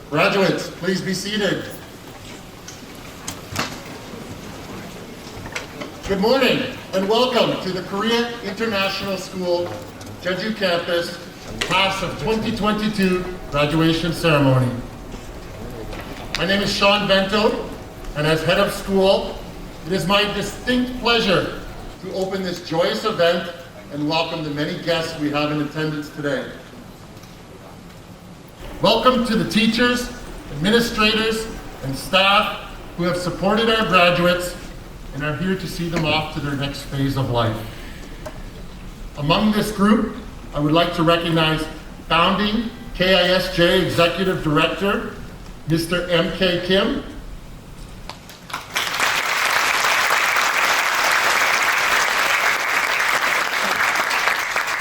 Graduates, please be seated. Good morning and welcome to the Korea International School, Jeju campus, class of 2022 graduation ceremony. My name is Sean Bento, and as head of school, it is my distinct pleasure to open this joyous event and welcome the many guests we have in attendance today. Welcome to the teachers, administrators, and staff who have supported our graduates and are here to see them off to their next phase of life. Among this group, I would like to recognize founding KISJ Executive Director, Mr. M.K. Kim,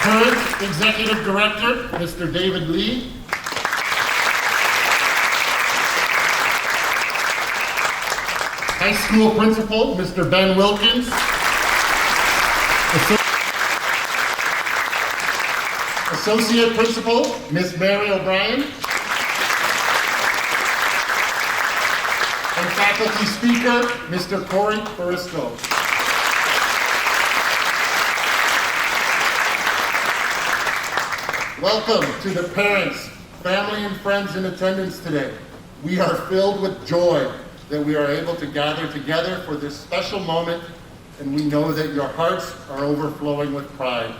current Executive Director, Mr. David Lee, High School Principal, Mr. Ben Wilkins, Associate Principal, Ms. Mary O'Brien, and Faculty Speaker, Mr. Corey Barisco. Welcome to the parents, family, and friends in attendance today. We are filled with joy that we are able to gather together for this special moment, and we know that your hearts are overflowing with pride.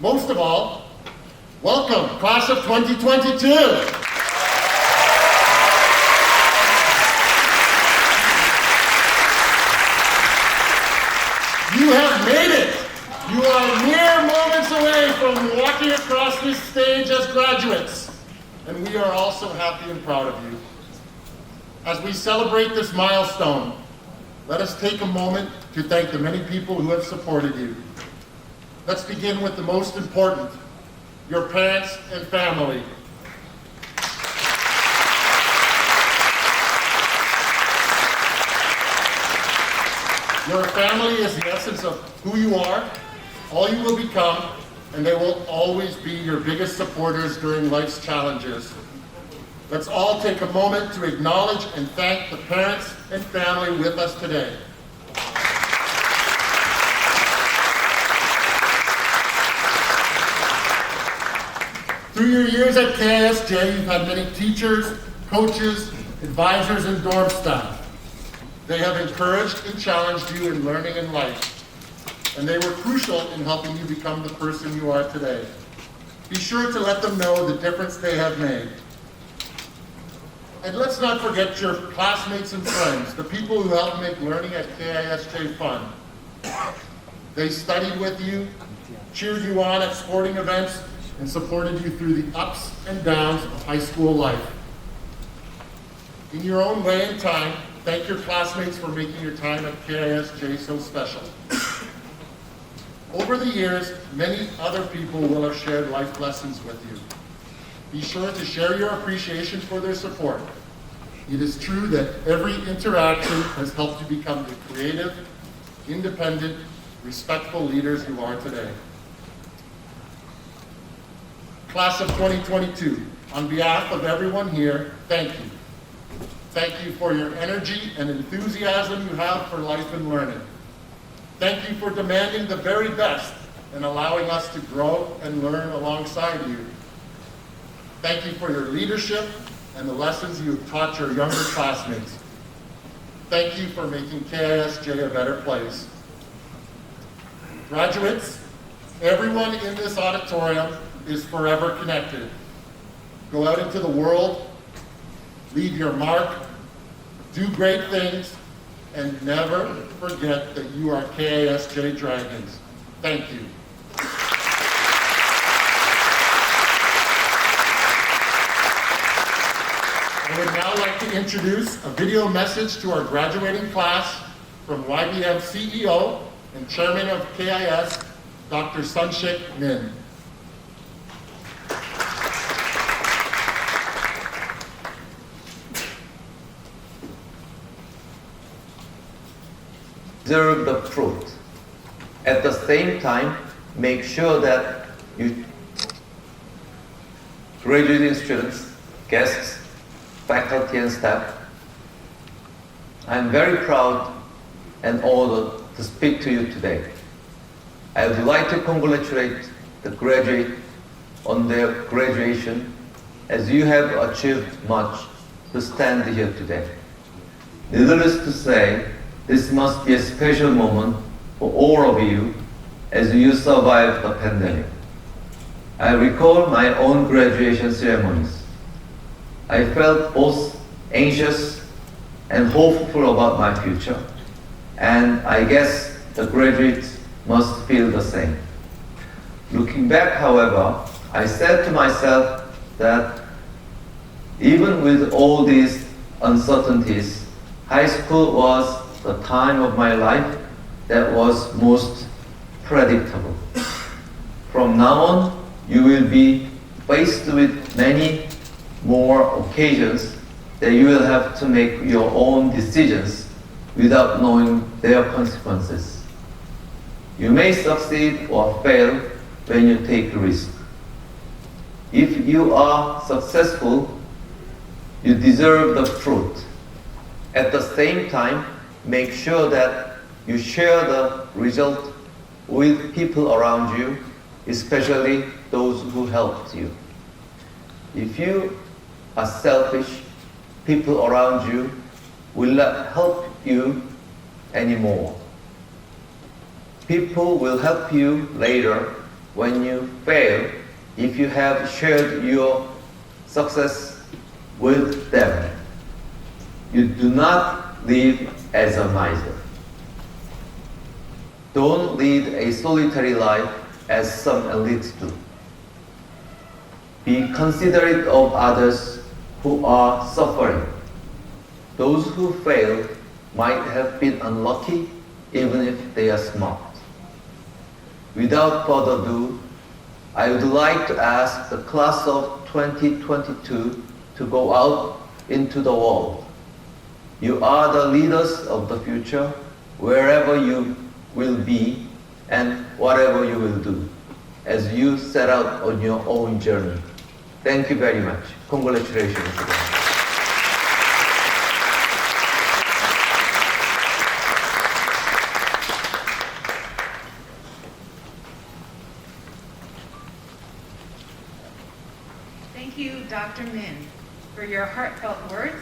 Most of all, welcome, class of 2022. You have made it. You are mere moments away from walking across this stage as graduates, and we are also happy and proud of you. As we celebrate this milestone, let us take a moment to thank the many people who have supported you. Let's begin with the most important, your parents and family. Your family is the essence of who you are, all you will become, and they will always be your biggest supporters during life's challenges. Let's all take a moment to acknowledge and thank the parents and family with us today. Through your years at KISJ, you've had many teachers, coaches, advisors, and dorm staff. They have encouraged and challenged you in learning and life, and they were crucial in helping you become the person you are today. Be sure to let them know the difference they have made. And let's not forget your classmates and friends, the people who helped make learning at KISJ fun. They studied with you, cheered you on at sporting events, and supported you through the ups and downs of high school life. In your own way and time, thank your classmates for making your time at KISJ so special. Over the years, many other people will have shared life lessons with you. Be sure to share your appreciation for their support. It is true that every interaction has helped you become the creative, independent, respectful leaders you are today. Class of 2022, on behalf of everyone here, thank you. Thank you for your energy and enthusiasm you have for life and learning. Thank you for demanding the very best and allowing us to grow and learn alongside you. Thank you for your leadership and the lessons you have taught your younger classmates. Thank you for making KISJ a better place. Graduates, everyone in this auditorium is forever connected. Go out into the world, leave your mark, do great things, and never forget that you are KISJ Dragons. Thank you. I would now like to introduce a video message to our graduating class from YBM CEO and Chairman of KIS, Dr. Sunshik Min. Observe the fruit. At the same time, make sure that you graduating students, guests, faculty and staff. I'm very proud and honored to speak to you today. I would like to congratulate the graduate on their graduation, as you have achieved much to stand here today. Needless to say, this must be a special moment for all of you as you survive the pandemic. I recall my own graduation ceremonies. I felt both anxious and hopeful about my future, and I guess the graduates must feel the same. Looking back, however, I said to myself that even with all these uncertainties, high school was the time of my life that was most predictable. From now on, you will be faced with many more occasions that you will have to make your own decisions without knowing their consequences. You may succeed or fail when you take a risk. If you are successful, you deserve the fruit. At the same time, make sure that you share the result with people around you especially those who helped you. If you are selfish, people around you will not help you anymore. People will help you later when you fail if you have shared your success with them. You do not live as a miser. Don't lead a solitary life as some elites do. Be considerate of others who are suffering. Those who failed might have been unlucky even if they are smart. Without further ado, I would like to ask the class of 2022 to go out into the world. You are the leaders of the future, wherever you will be and whatever you will do, as you set out on your own journey. Thank you very much. Congratulations again. Thank you, Dr. Min, for your heartfelt words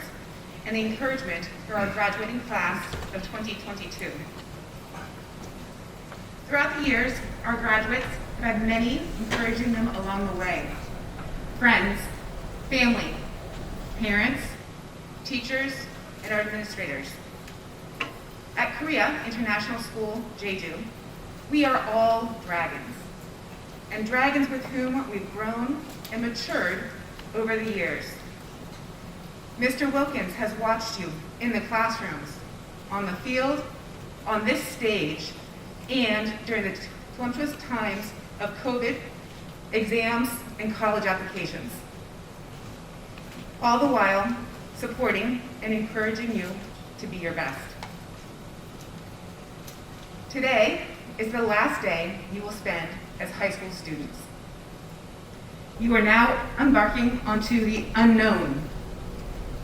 and the encouragement for our graduating class of 2022. Throughout the years, our graduates have had many encouraging them along the way. Friends, family, parents, teachers, and our administrators. At Korea International School, Jeju, we are all dragons, and dragons with whom we've grown and matured over the years. Mr. Wilkins has watched you in the classrooms, on the field, on this stage, and during the tumultuous times of COVID, exams, and college applications. All the while, supporting and encouraging you to be your best. Today is the last day you will spend as high school students. You are now embarking onto the unknown.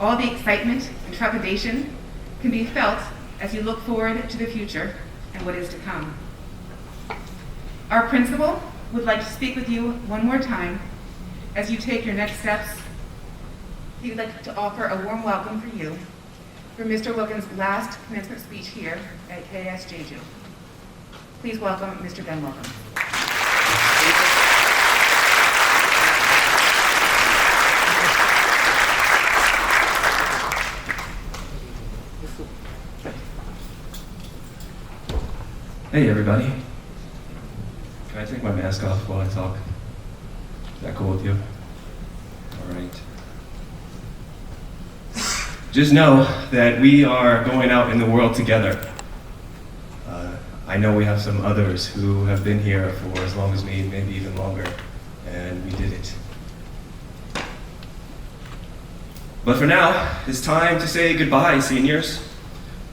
All the excitement and trepidation can be felt as you look forward to the future and what is to come. Our principal would like to speak with you one more time as you take your next steps. He would like to offer a warm welcome for you for Mr. Wilkins' last commencement speech here at KS Jeju. Please welcome Mr. Ben Wilkins. Hey everybody. Can I take my mask off while I talk? Is that cool with you? Alright. Just know that we are going out in the world together. I know we have some others who have been here for as long as me, maybe even longer, and we did it. But for now, it's time to say goodbye, seniors.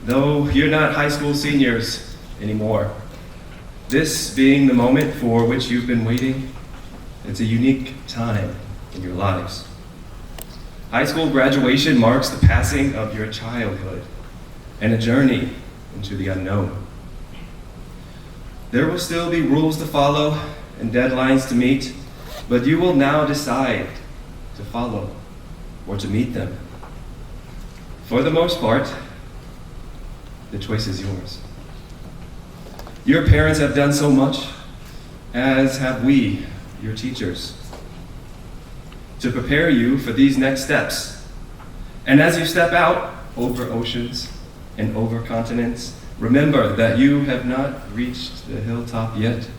Though you're not high school seniors anymore. This being the moment for which you've been waiting, it's a unique time in your lives. High school graduation marks the passing of your childhood and a journey into the unknown. There will still be rules to follow and deadlines to meet, but you will now decide to follow or to meet them. For the most part, the choice is yours. Your parents have done so much, as have we, your teachers, to prepare you for these next steps. And as you step out over oceans and over continents, remember that you have not reached the hilltop yet.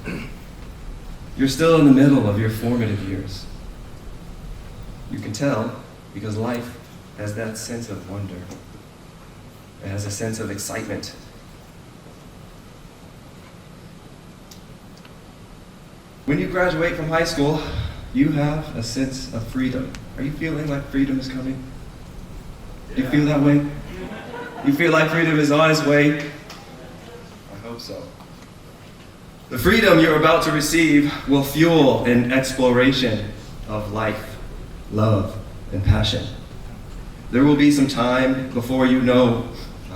You're still in the middle of your formative years. You can tell because life has that sense of wonder. It has a sense of excitement. When you graduate from high school, you have a sense of freedom. Are you feeling like freedom is coming? Do you feel that way? You feel like freedom is on its way? I hope so. The freedom you're about to receive will fuel an exploration of life, love, and passion. There will be some time before you know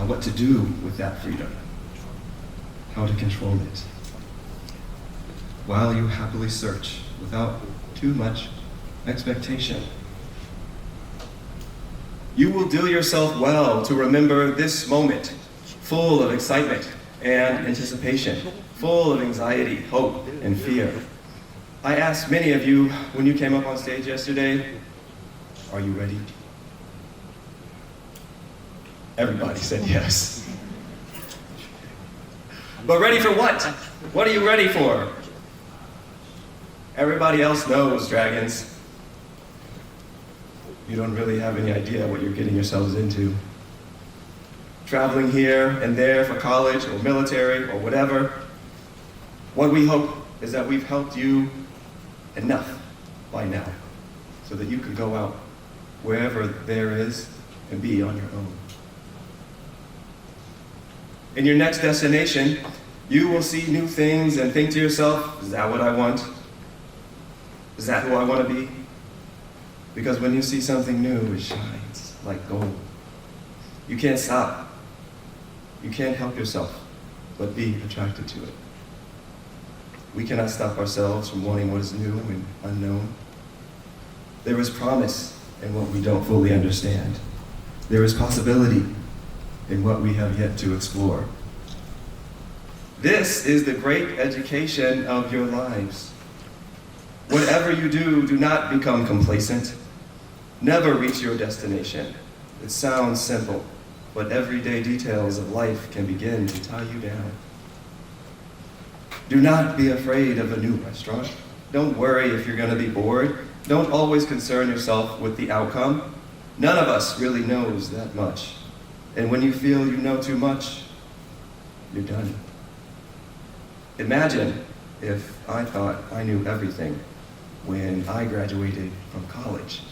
what to do with that freedom, how to control it. while you happily search without too much expectation. You will do yourself well to remember this moment, full of excitement and anticipation, full of anxiety, hope, and fear. I asked many of you when you came up on stage yesterday, are you ready? Everybody said yes. But ready for what? What are you ready for? Everybody else knows, dragons. You don't really have any idea what you're getting yourselves into. Traveling here and there for college or military or whatever. What we hope is that we've helped you enough by now so that you can go out wherever there is and be on your own. In your next destination, you will see new things and think to yourself, is that what I want? Is that who I want to be? Because when you see something new, it shines like gold. You can't stop. You can't help yourself but be attracted to it. We cannot stop ourselves from wanting what is new and unknown. There is promise in what we don't fully understand. There is possibility in what we have yet to explore. This is the great education of your lives. Whatever you do, do not become complacent. Never reach your destination. It sounds simple, but everyday details of life can begin to tie you down. Do not be afraid of a new restaurant. Don't worry if you're going to be bored. Don't always concern yourself with the outcome. None of us really knows that much. And when you feel you know too much, you're done. Imagine if I thought I knew everything when I graduated from college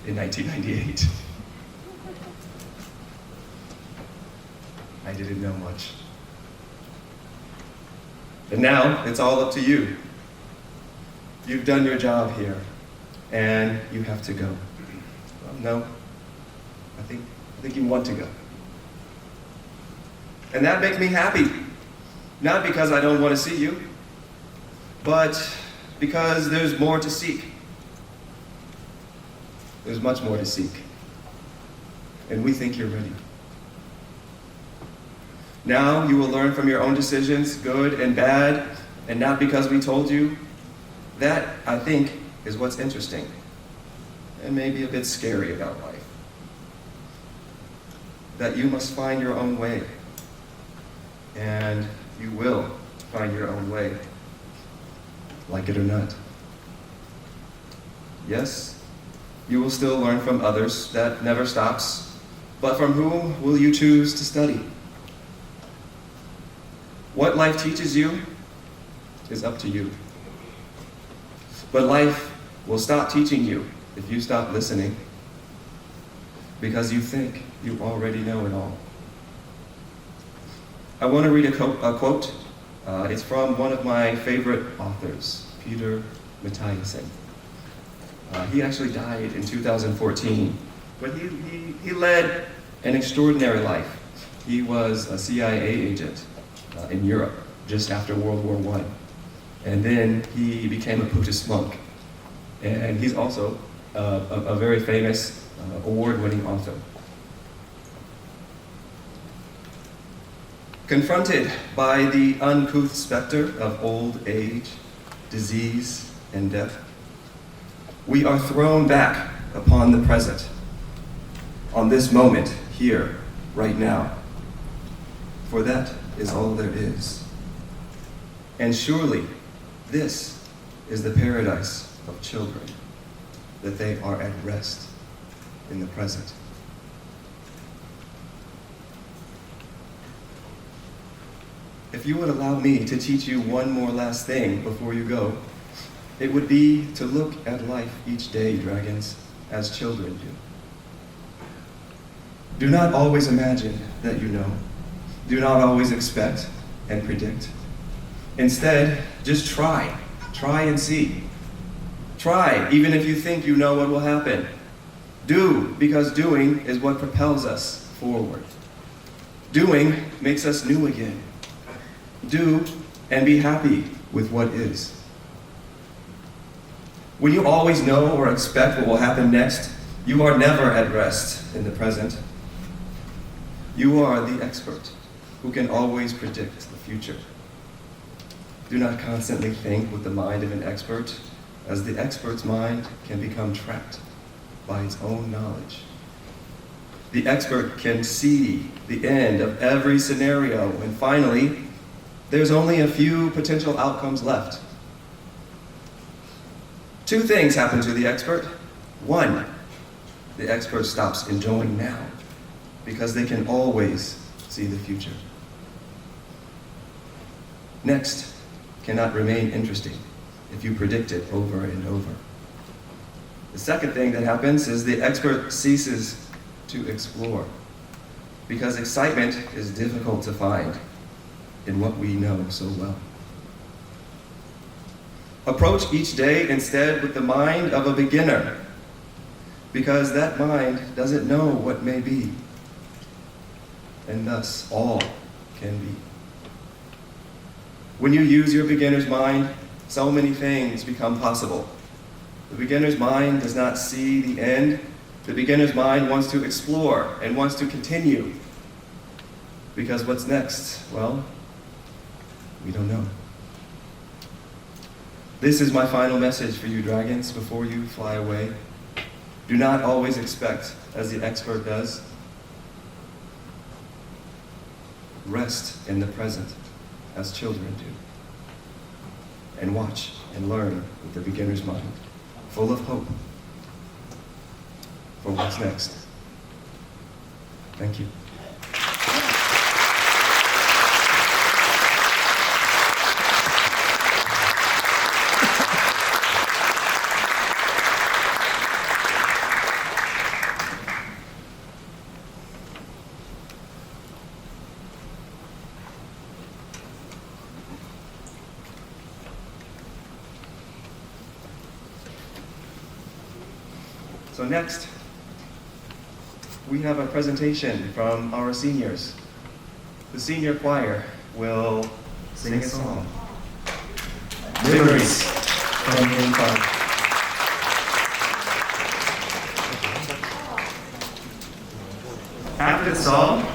in 1998. I didn't know much. And now it's all up to you. You've done your job here, and you have to go. Well, no, I think you want to go. And that makes me happy. Not because I don't want to see you, but because there's more to seek. There's much more to seek. And we think you're ready. Now you will learn from your own decisions, good and bad, and not because we told you. That, I think, is what's interesting and maybe a bit scary about life. That you must find your own way. And you will find your own way, like it or not. Yes, you will still learn from others, that never stops, but from whom will you choose to study? What life teaches you is up to you. But life will stop teaching you if you stop listening, because you think you already know it all. I want to read a quote. It's from one of my favorite authors, Peter Matthiessen. He actually died in 2014, but he led an extraordinary life. He was a CIA agent in Europe just after World War I. And then he became a Buddhist monk. And he's also a very famous award-winning author. Confronted by the uncouth specter of old age, disease, and death, we are thrown back upon the present, on this moment, here, right now. For that is all there is. And surely, this is the paradise of children, that they are at rest in the present. If you would allow me to teach you one more last thing before you go, it would be to look at life each day, dragons, as children do. Do not always imagine that you know. Do not always expect and predict. Instead, just try. Try and see. Try, even if you think you know what will happen. Do, because doing is what propels us forward. Doing makes us new again. Do and be happy with what is. When you always know or expect what will happen next, you are never at rest in the present. You are the expert who can always predict the future. Do not constantly think with the mind of an expert, as the expert's mind can become trapped by its own knowledge. The expert can see the end of every scenario, and finally, there's only a few potential outcomes left. Two things happen to the expert. One, the expert stops enjoying now because they can always see the future. Next, cannot remain interesting if you predict it over and over. The second thing that happens is the expert ceases to explore because excitement is difficult to find in what we know so well. Approach each day instead with the mind of a beginner, because that mind doesn't know what may be, and thus all can be. When you use your beginner's mind, so many things become possible. The beginner's mind does not see the end. The beginner's mind wants to explore and wants to continue, because what's next? Well, we don't know. This is my final message for you, dragons, before you fly away. Do not always expect as the expert does. Rest in the present as children do. And watch and learn with the beginner's mind, full of hope for what's next. Thank you. So next, we have a presentation from our seniors. The senior choir will sing a song. Memories from Yin Park. After the song,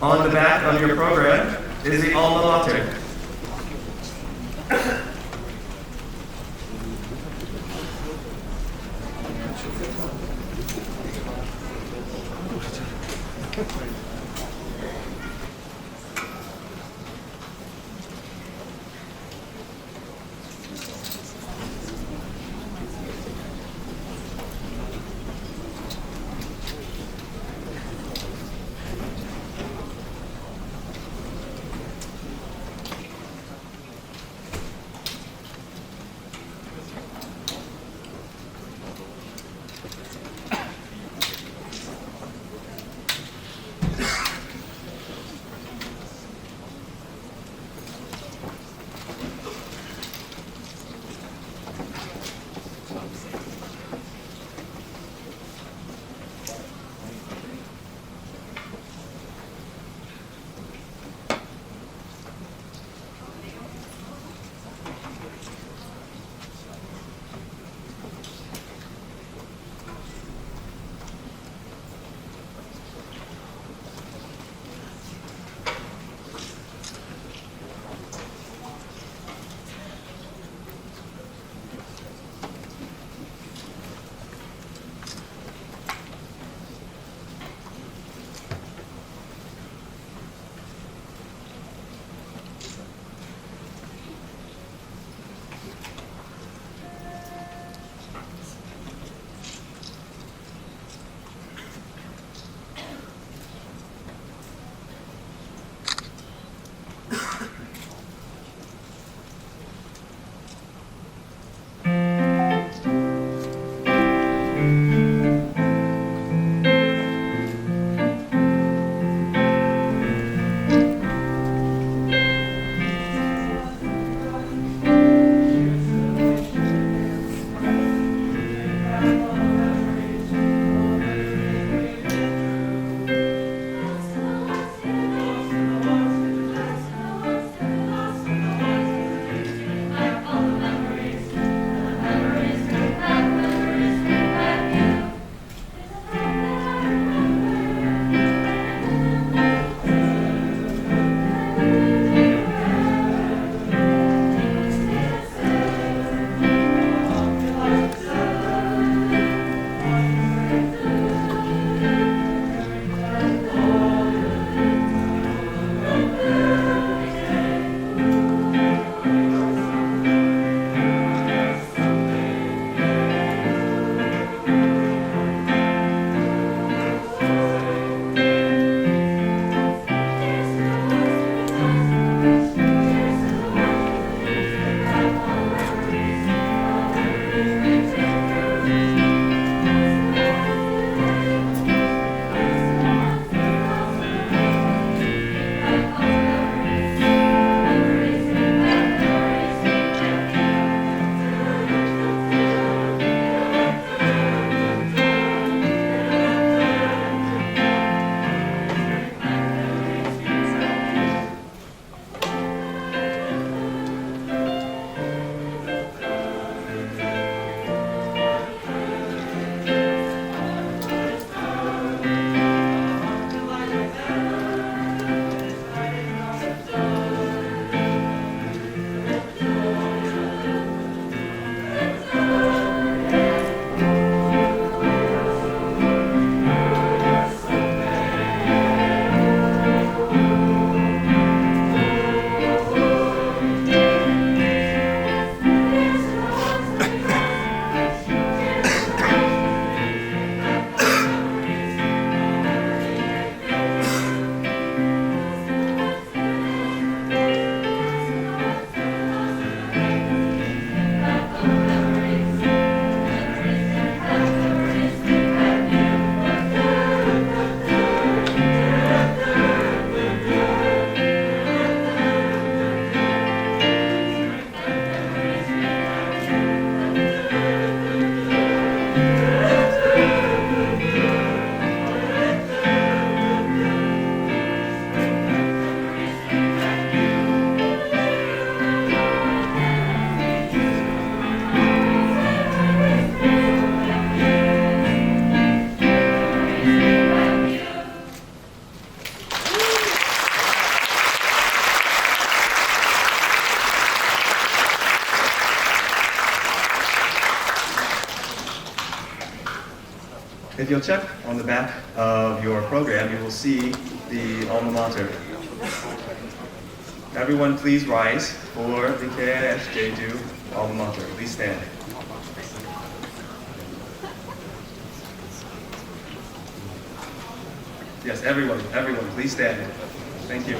on the back of your program is the alma mater. If you'll check on the back of your program, you will see the alma mater. Everyone please rise for the KIS Jeju alma mater. Please stand. Yes, everyone, please stand. Thank you.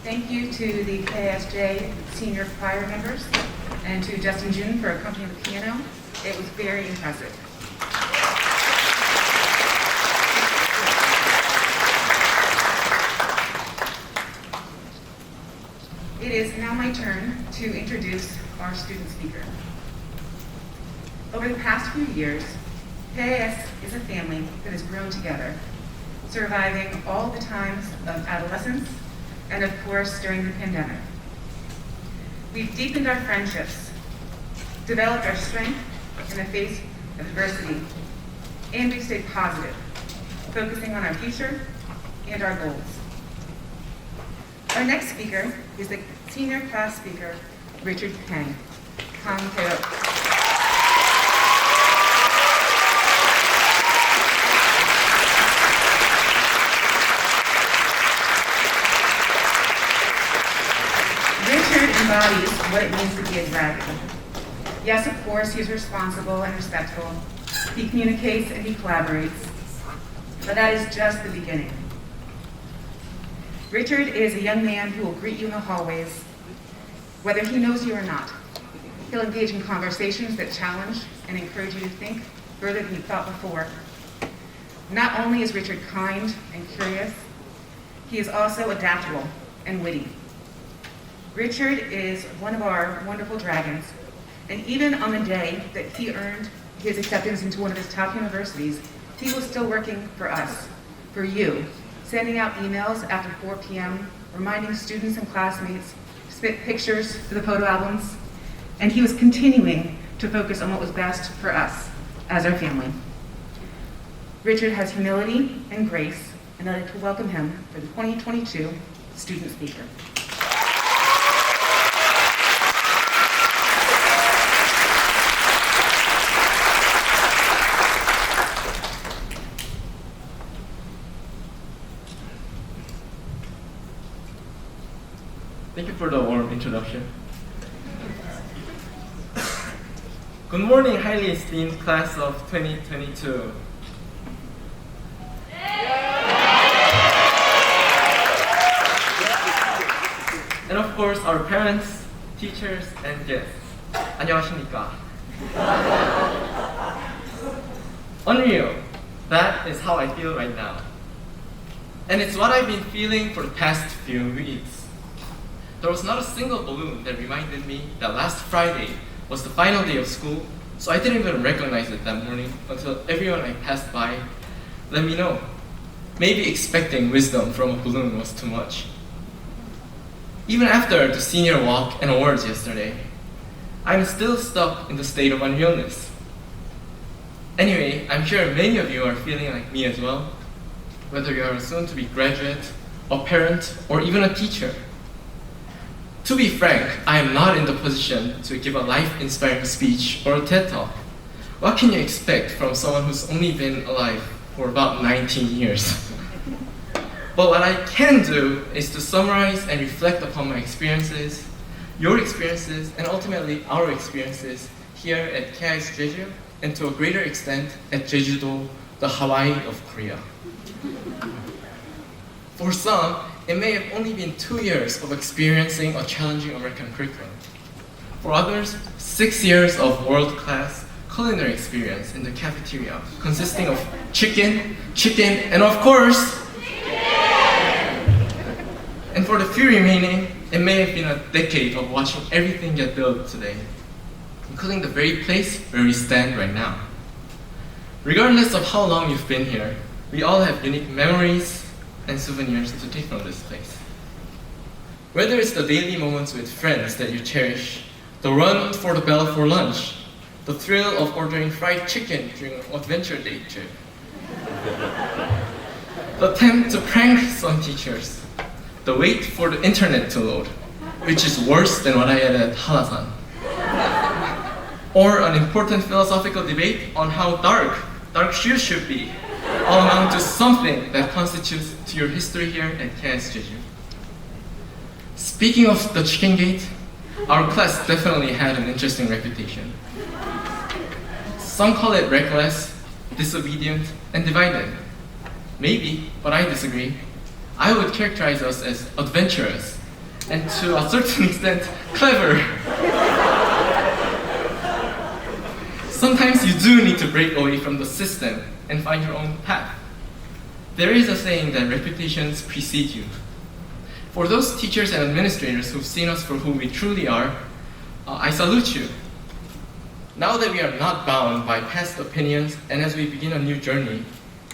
Thank you to the KSJ senior choir members and to Justin June for accompanying the piano. It was very impressive. It is now my turn to introduce our student speaker. Over the past few years, KIS is a family that has grown together, surviving all the times of adolescence and of course during the pandemic. We've deepened our friendships, developed our strength in the face of adversity, and we've stayed positive, focusing on our future and our goals. Our next speaker is the senior class speaker, Richard Peng. Kang Teo. Richard embodies what it means to be a dragon. Yes, of course, he's responsible and respectful. He communicates and he collaborates. But that is just the beginning. Richard is a young man who will greet you in the hallways, whether he knows you or not. He'll engage in conversations that challenge and encourage you to think further than you thought before. Not only is Richard kind and curious, he is also adaptable and witty. Richard is one of our wonderful dragons, and even on the day that he earned his acceptance into one of his top universities, he was still working for us, for you, sending out emails after 4 p.m., reminding students and classmates, spit pictures for the photo albums, and he was continuing to focus on what was best for us as our family. Richard has humility and grace, and I'd like to welcome him for the 2022 Student Speaker. Thank you for the warm introduction. Good morning, highly esteemed class of 2022. And of course, our parents, teachers, and guests. 안녕하십니까? Unreal. That is how I feel right now. And it's what I've been feeling for the past few weeks. There was not a single balloon that reminded me that last Friday was the final day of school, so I didn't even recognize it that morning until everyone I passed by let me know. Maybe expecting wisdom from a balloon was too much. Even after the senior walk and awards yesterday, I'm still stuck in the state of unrealness. Anyway, I'm sure many of you are feeling like me as well, whether you are a soon-to-be graduate, a parent, or even a teacher. To be frank, I am not in the position to give a life-inspiring speech or a TED Talk. What can you expect from someone who's only been alive for about 19 years? But what I can do is to summarize and reflect upon my experiences, your experiences, and ultimately our experiences here at KI's Jeju, and to a greater extent at Jeju-do, the Hawaii of Korea. For some, it may have only been 2 years of experiencing a challenging American curriculum. For others, 6 years of world-class culinary experience in the cafeteria, consisting of chicken, and of course, and for the few remaining, it may have been a decade of watching everything get built today, including the very place where we stand right now. Regardless of how long you've been here, we all have unique memories and souvenirs to take from this place. Whether it's the daily moments with friends that you cherish, the run for the bell for lunch, the thrill of ordering fried chicken during an adventure day trip, the attempt to prank some teachers, the wait for the internet to load, which is worse than what I had at Halasan, or an important philosophical debate on how dark shoes should be, all amount to something that constitutes to your history here at KS Jeju. Speaking of the chicken gate, our class definitely had an interesting reputation. Some call it reckless, disobedient, and divided. Maybe, but I disagree. I would characterize us as adventurous, and to a certain extent, clever. Sometimes you do need to break away from the system and find your own path. There is a saying that reputations precede you. For those teachers and administrators who've seen us for who we truly are, I salute you. Now that we are not bound by past opinions and as we begin a new journey,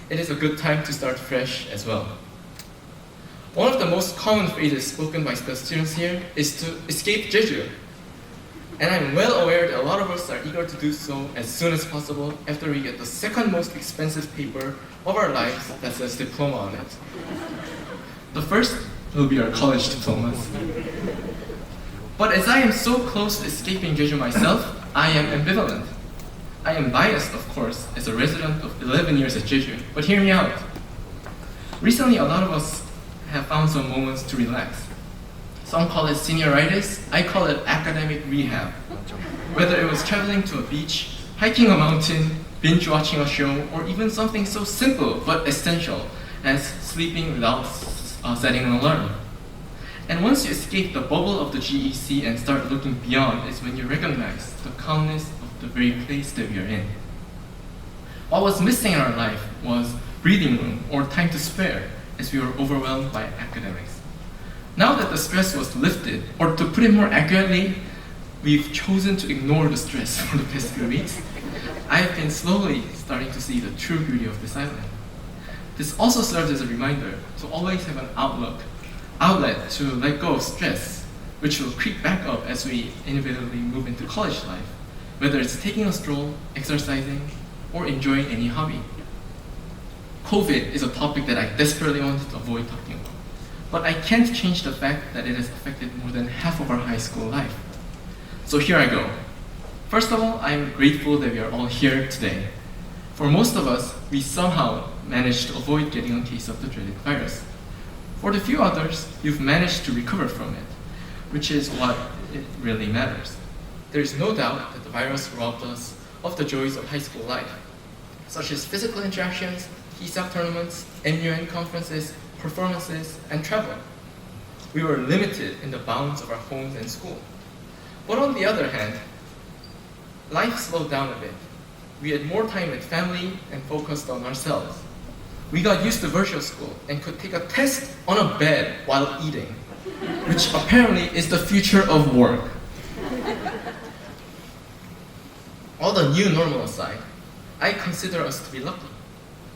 it is a good time to start fresh as well. One of the most common phrases spoken by the students here is to escape Jeju. And I'm well aware that a lot of us are eager to do so as soon as possible after we get the second most expensive paper of our lives that says diploma on it. The first will be our college diplomas. But as I am so close to escaping Jeju myself, I am ambivalent. I am biased, of course, as a resident of 11 years at Jeju, but hear me out. Recently, a lot of us have found some moments to relax. Some call it senioritis, I call it academic rehab. Whether it was traveling to a beach, hiking a mountain, binge watching a show, or even something so simple but essential as sleeping without setting an alarm. And once you escape the bubble of the GEC and start looking beyond is when you recognize the calmness of the very place that we are in. What was missing in our life was breathing room or time to spare as we were overwhelmed by academics. Now that the stress was lifted, or to put it more accurately, we've chosen to ignore the stress for the past few weeks, I have been slowly starting to see the true beauty of this island. This also serves as a reminder to always have an outlet to let go of stress, which will creep back up as we inevitably move into college life, whether it's taking a stroll, exercising, or enjoying any hobby. COVID is a topic that I desperately wanted to avoid talking about. But I can't change the fact that it has affected more than half of our high school life. So here I go. First of all, I'm grateful that we are all here today. For most of us, we somehow managed to avoid getting a case of the dreaded virus. For the few others, you've managed to recover from it, which is what it really matters. There is no doubt that the virus robbed us of the joys of high school life, such as physical interactions, ESAC tournaments, MUN conferences, performances, and travel. We were limited in the bounds of our homes and school. But on the other hand, life slowed down a bit. We had more time with family and focused on ourselves. We got used to virtual school and could take a test on a bed while eating, which apparently is the future of work. All the new normal aside, I consider us to be lucky.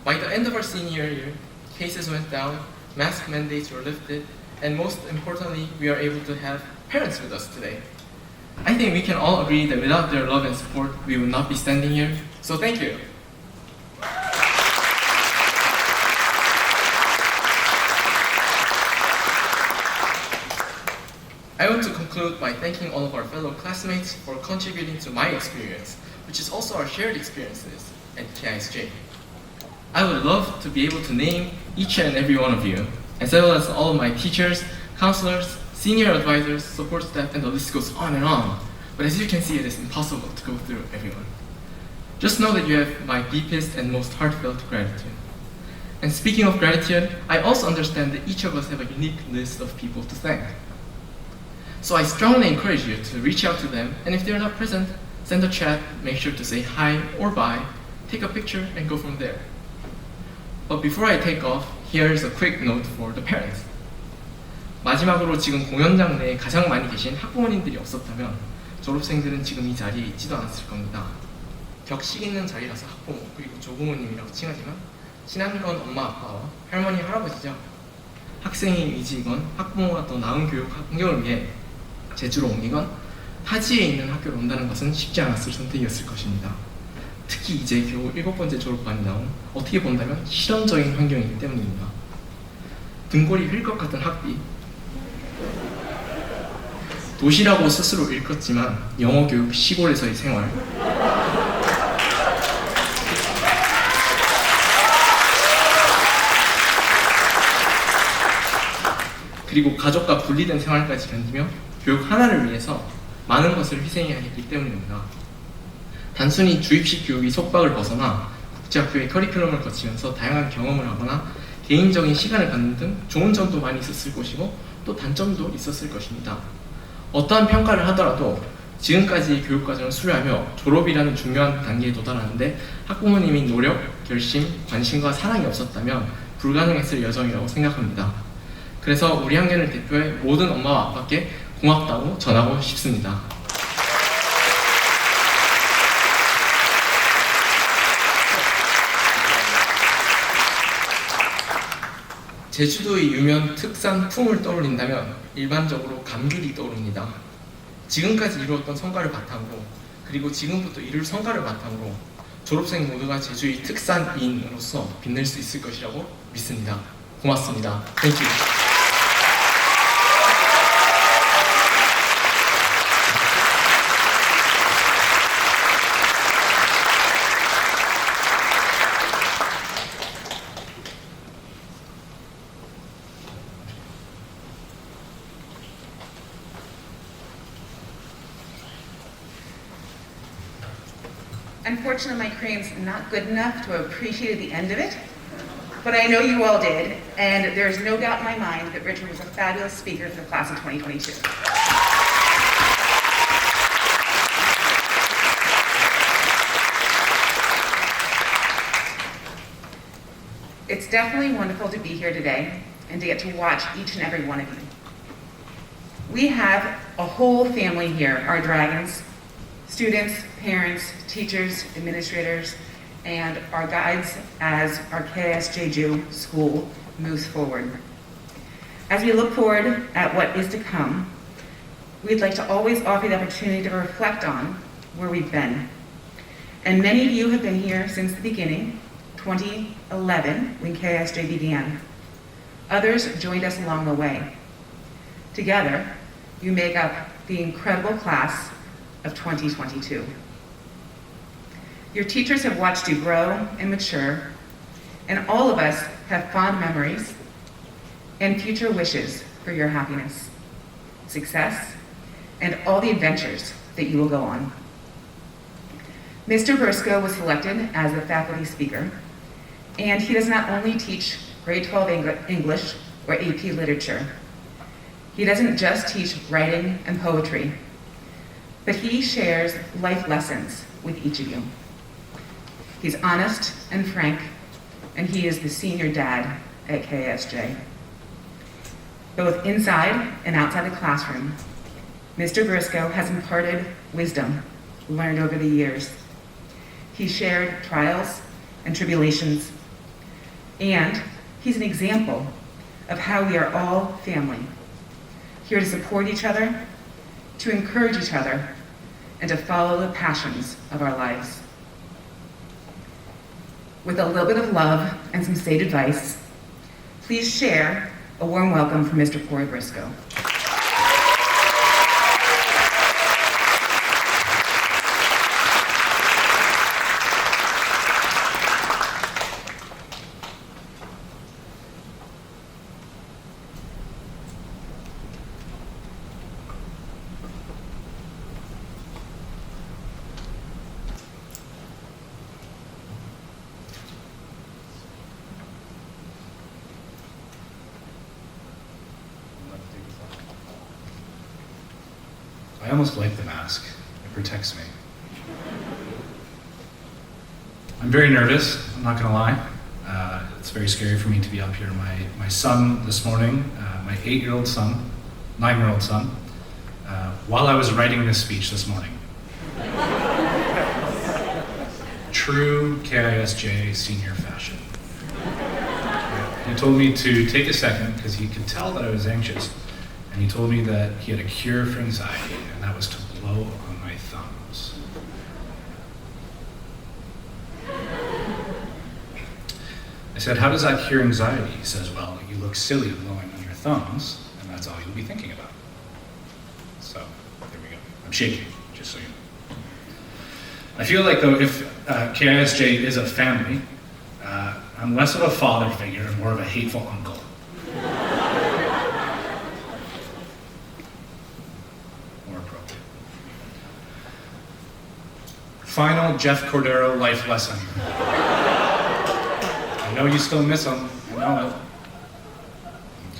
By the end of our senior year, cases went down, mask mandates were lifted, and most importantly, we are able to have parents with us today. I think we can all agree that without their love and support, we would not be standing here. So thank you. I want to conclude by thanking all of our fellow classmates for contributing to my experience, which is also our shared experiences at KISJ. I would love to be able to name each and every one of you, as well as all of my teachers, counselors, senior advisors, support staff, and the list goes on and on. But as you can see, it is impossible to go through everyone. Just know that you have my deepest and most heartfelt gratitude. And speaking of gratitude, I also understand that each of us have a unique list of people to thank. So I strongly encourage you to reach out to them, and if they're not present, send a chat, make sure to say hi or bye, take a picture, and go from there. But before I take off, here's a quick note for the parents. 마지막으로 지금 공연장 내에 가장 많이 계신 학부모님들이 없었다면 졸업생들은 지금 이 자리에 있지도 않았을 겁니다. 격식 있는 자리라서 학부모 그리고 조부모님이라고 칭하지만 친한 건 엄마 아빠와 할머니 할아버지죠. 학생의 의지이건 학부모가 더 나은 교육 환경을 위해 제주로 옮기건 타지에 있는 학교로 온다는 것은 쉽지 않았을 선택이었을 것입니다. 특히 이제 겨우 7번째 졸업반이 나온 어떻게 본다면 실험적인 환경이기 때문입니다. 등골이 휠 것 같은 학비, 도시라고 스스로 일컫지만 영어 교육 시골에서의 생활, 그리고 가족과 분리된 생활까지 견디며 교육 하나를 위해서 많은 것을 희생해야 했기 때문입니다. 단순히 주입식 교육이 속박을 벗어나 국제학교의 커리큘럼을 거치면서 다양한 경험을 하거나 개인적인 시간을 갖는 등 좋은 점도 많이 있었을 것이고 또 단점도 있었을 것입니다. 어떠한 평가를 하더라도 지금까지의 교육과정을 수료하며 졸업이라는 중요한 단계에 도달하는데 학부모님의 노력, 결심, 관심과 사랑이 없었다면 불가능했을 여정이라고 생각합니다. 그래서 우리 학년을 대표해 모든 엄마와 아빠께 고맙다고 전하고 싶습니다. 제주도의 유명 특산 품을 떠올린다면 일반적으로 감귤이 떠오릅니다. 지금까지 이루었던 성과를 바탕으로 그리고 지금부터 이룰 성과를 바탕으로 졸업생 모두가 제주의 특산인으로서 빛낼 수 있을 것이라고 믿습니다. 고맙습니다. Thank you. Unfortunately, my Korean's not good enough to have appreciated the end of it, but I know you all did, and there's no doubt in my mind that Richard was a fabulous speaker for the class of 2022. It's definitely wonderful to be here today and to get to watch each and every one of you. We have a whole family here, our dragons, students, parents, teachers, administrators, and our guides as our KS Jeju school moves forward. As we look forward at what is to come, we'd like to always offer the opportunity to reflect on where we've been. And many of you have been here since the beginning, 2011, when KSJ began. Others joined us along the way. Together, you make up the incredible class of 2022. Your teachers have watched you grow and mature, and all of us have fond memories and future wishes for your happiness, success, and all the adventures that you will go on. Mr. Briscoe was selected as a faculty speaker, and he does not only teach grade 12 English or AP literature. He doesn't just teach writing and poetry, but he shares life lessons with each of you. He's honest and frank, and he is the senior dad at KSJ. Both inside and outside the classroom, Mr. Briscoe has imparted wisdom learned over the years. He shared trials and tribulations, and he's an example of how we are all family, here to support each other, to encourage each other, and to follow the passions of our lives. With a little bit of love and some sage advice, please share a warm welcome from Mr. Corey Briscoe. I almost like the mask. It protects me. I'm very nervous, I'm not gonna lie. It's very scary for me to be up here. My son this morning, my 8-year-old son, 9-year-old son, while I was writing this speech this morning, true KISJ senior fashion. He told me to take a second because he could tell that I was anxious. And he told me that he had a cure for anxiety, and that was to blow on my thumbs. I said, how does that cure anxiety? He says, well, you look silly blowing on your thumbs, and that's all you'll be thinking about. So, there we go. I'm shaking, just so you know. I feel like, though, if KISJ is a family, I'm less of a father figure and more of a hateful uncle. Final Jeff Cordero life lesson. I know you still miss him. I know it.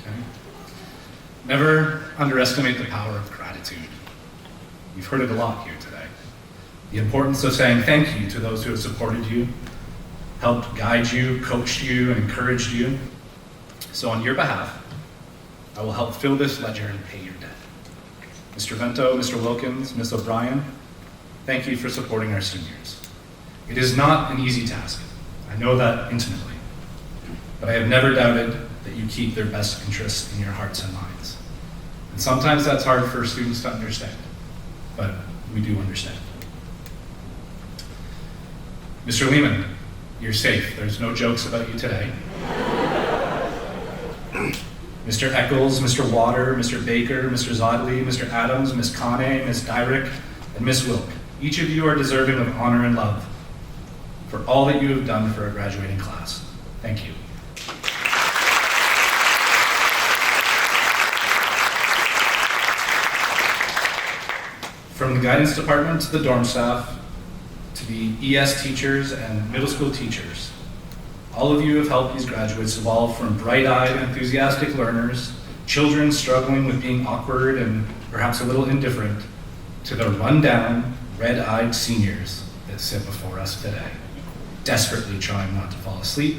Okay. Never underestimate the power of gratitude. You've heard it a lot here today. The importance of saying thank you to those who have supported you, helped guide you, coached you, and encouraged you. So on your behalf, I will help fill this ledger and pay your debt. Mr. Vento, Mr. Wilkins, Ms. O'Brien, thank you for supporting our seniors. It is not an easy task. I know that intimately. But I have never doubted that you keep their best interests in your hearts and minds. And sometimes that's hard for students to understand, but we do understand. Mr. Lehman, you're safe. There's no jokes about you today. Mr. Eccles, Mr. Water, Mr. Baker, Mr. Zodley, Mr. Adams, Ms. Kane, Ms. Dyrick, and Ms. Wilk. Each of you are deserving of honor and love for all that you have done for our graduating class. Thank you. From the guidance department to the dorm staff, to the ES teachers and middle school teachers, all of you have helped these graduates evolve from bright-eyed, enthusiastic learners, children struggling with being awkward and perhaps a little indifferent, to the run-down, red-eyed seniors that sit before us today, desperately trying not to fall asleep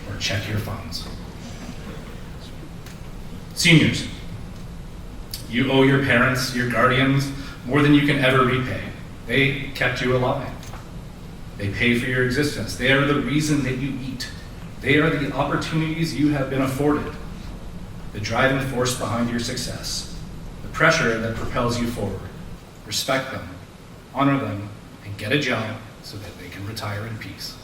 or check your phones. Seniors, you owe your parents, your guardians, more than you can ever repay. They kept you alive. They pay for your existence. They are the reason that you eat. They are the opportunities you have been afforded, the driving force behind your success, the pressure that propels you forward. Respect them, honor them, and get a job so that they can retire in peace.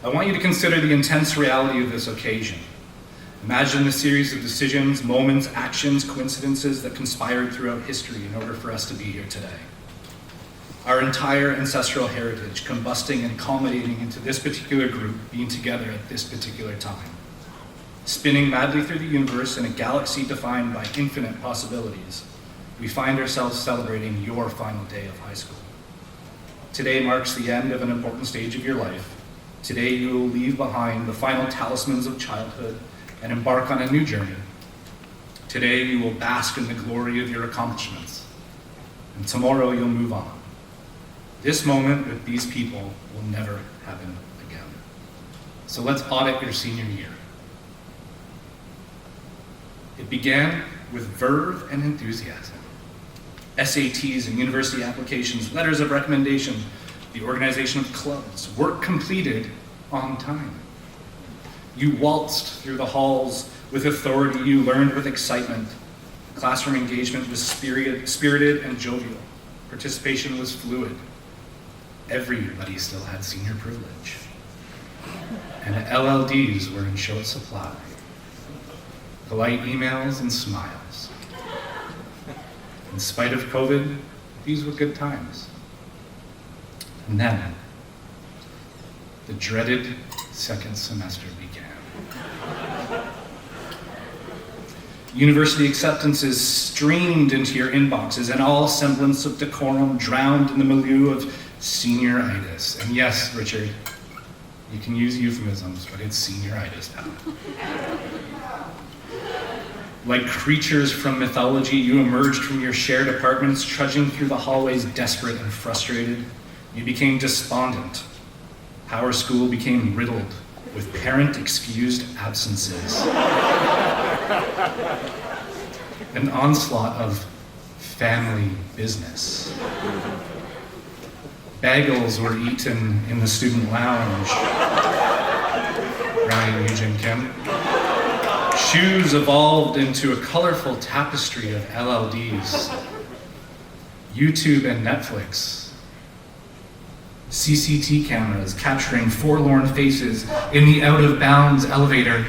I want you to consider the intense reality of this occasion. Imagine the series of decisions, moments, actions, coincidences that conspired throughout history in order for us to be here today. Our entire ancestral heritage combusting and culminating into this particular group being together at this particular time. Spinning madly through the universe in a galaxy defined by infinite possibilities, we find ourselves celebrating your final day of high school. Today marks the end of an important stage of your life. Today you will leave behind the final talismans of childhood and embark on a new journey. Today you will bask in the glory of your accomplishments. and tomorrow you'll move on. This moment with these people will never happen again. So let's audit your senior year. It began with verve and enthusiasm. SATs and university applications, letters of recommendation, the organization of clubs, work completed on time. You waltzed through the halls with authority, you learned with excitement. Classroom engagement was spirited and jovial. Participation was fluid. Everybody still had senior privilege. And LLDs were in short supply. Polite emails and smiles. In spite of COVID, these were good times. And then, the dreaded second semester began. University acceptances streamed into your inboxes, and all semblance of decorum drowned in the milieu of senioritis. And yes, Richard, you can use euphemisms, but it's senioritis now. Like creatures from mythology, you emerged from your shared apartments, trudging through the hallways desperate and frustrated. You became despondent. Our school became riddled with parent-excused absences. An onslaught of family business. Bagels were eaten in the student lounge. Ryan Eugene Kim. Shoes evolved into a colorful tapestry of LLDs. YouTube and Netflix. CCT cameras capturing forlorn faces in the out-of-bounds elevator.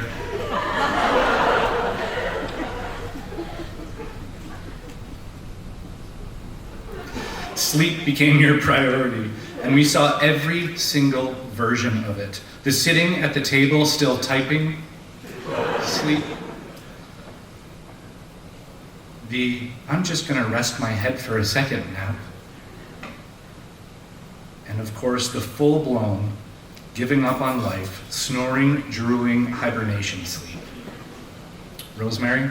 Sleep became your priority, and we saw every single version of it. The sitting at the table still typing, sleep. The I'm just gonna rest my head for a second nap. And of course, the full-blown giving up on life, snoring, drooling, hibernation sleep. Rosemary?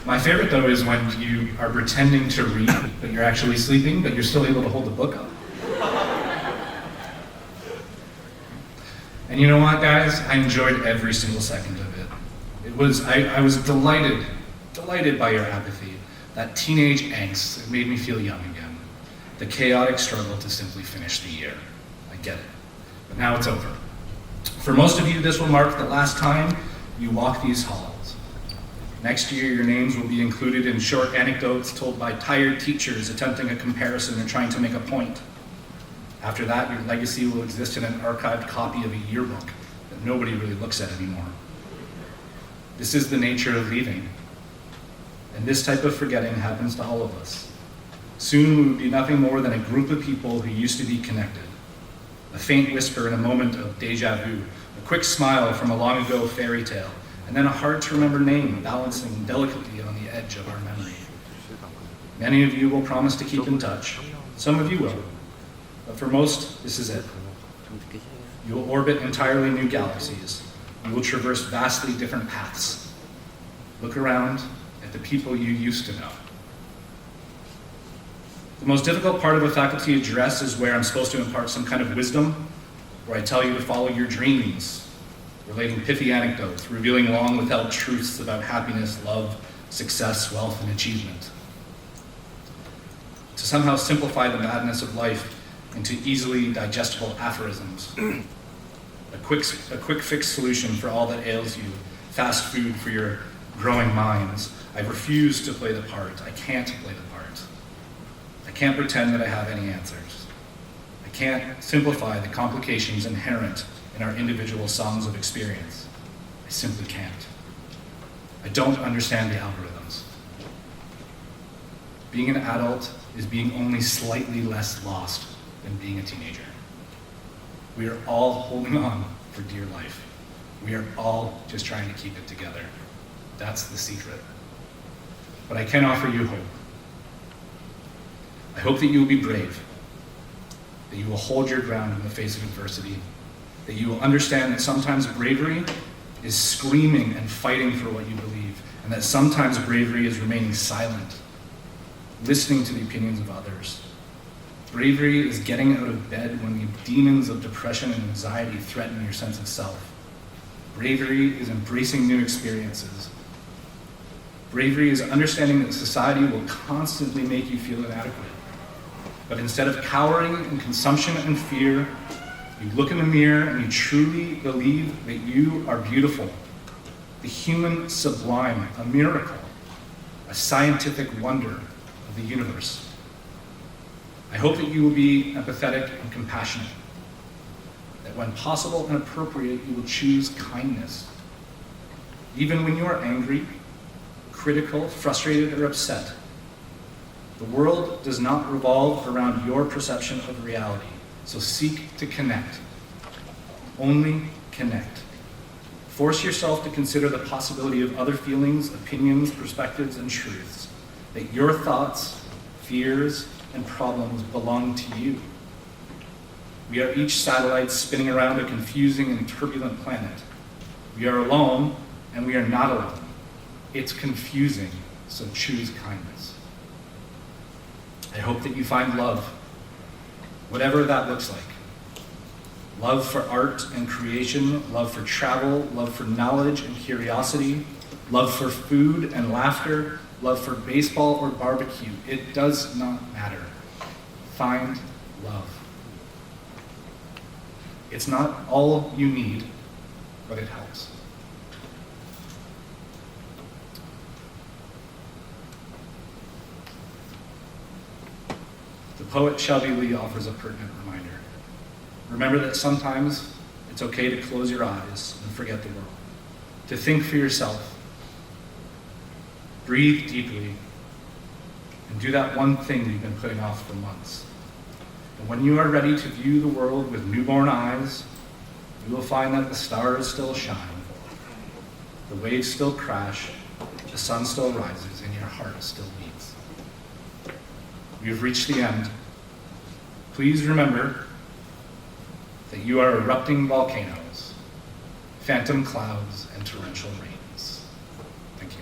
My favorite, though, is when you are pretending to read, but you're actually sleeping, but you're still able to hold the book up. And you know what, guys? I enjoyed every single second of it. I was delighted by your apathy, that teenage angst that made me feel young again, the chaotic struggle to simply finish the year. I get it. But now it's over. For most of you, this will mark the last time you walk these halls. Next year, your names will be included in short anecdotes told by tired teachers attempting a comparison and trying to make a point. After that, your legacy will exist in an archived copy of a yearbook that nobody really looks at anymore. This is the nature of leaving. And this type of forgetting happens to all of us. Soon we will be nothing more than a group of people who used to be connected. A faint whisper in a moment of deja vu, a quick smile from a long ago fairy tale, and then a hard-to-remember name balancing delicately on the edge of our memory. Many of you will promise to keep in touch. Some of you will. But for most, this is it. You will orbit entirely new galaxies. You will traverse vastly different paths. Look around at the people you used to know. The most difficult part of a faculty address is where I'm supposed to impart some kind of wisdom, where I tell you to follow your dreams, relating pithy anecdotes, revealing long withheld truths about happiness, love, success, wealth, and achievement. To somehow simplify the madness of life into easily digestible aphorisms. A quick fix solution for all that ails you, fast food for your growing minds. I refuse to play the part. I can't play the part. I can't pretend that I have any answers. I can't simplify the complications inherent in our individual songs of experience. I simply can't. I don't understand the algorithms. Being an adult is being only slightly less lost than being a teenager. We are all holding on for dear life. We are all just trying to keep it together. That's the secret. But I can offer you hope. I hope that you will be brave, that you will hold your ground in the face of adversity, that you will understand that sometimes bravery is screaming and fighting for what you believe, and that sometimes bravery is remaining silent, listening to the opinions of others. Bravery is getting out of bed when the demons of depression and anxiety threaten your sense of self. Bravery is embracing new experiences. Bravery is understanding that society will constantly make you feel inadequate. But instead of cowering in consumption and fear, you look in the mirror and you truly believe that you are beautiful, the human sublime, a miracle, a scientific wonder of the universe. I hope that you will be empathetic and compassionate, that when possible and appropriate, you will choose kindness. Even when you are angry, critical, frustrated, or upset, the world does not revolve around your perception of reality, so seek to connect. Only connect. Force yourself to consider the possibility of other feelings, opinions, perspectives, and truths, that your thoughts, fears, and problems belong to you. We are each satellite spinning around a confusing and turbulent planet. We are alone, and we are not alone. It's confusing, so choose kindness. I hope that you find love, whatever that looks like. Love for art and creation, love for travel, love for knowledge and curiosity, love for food and laughter, love for baseball or barbecue. It does not matter. Find love. It's not all you need, but it helps. The poet Shelby Lee offers a pertinent reminder. Remember that sometimes it's okay to close your eyes and forget the world, to think for yourself, breathe deeply, and do that one thing you've been putting off for months. And when you are ready to view the world with newborn eyes, you will find that the stars still shine, the waves still crash, the sun still rises, and your heart still beats. You've reached the end. Please remember that you are erupting volcanoes, phantom clouds, and torrential rains. Thank you.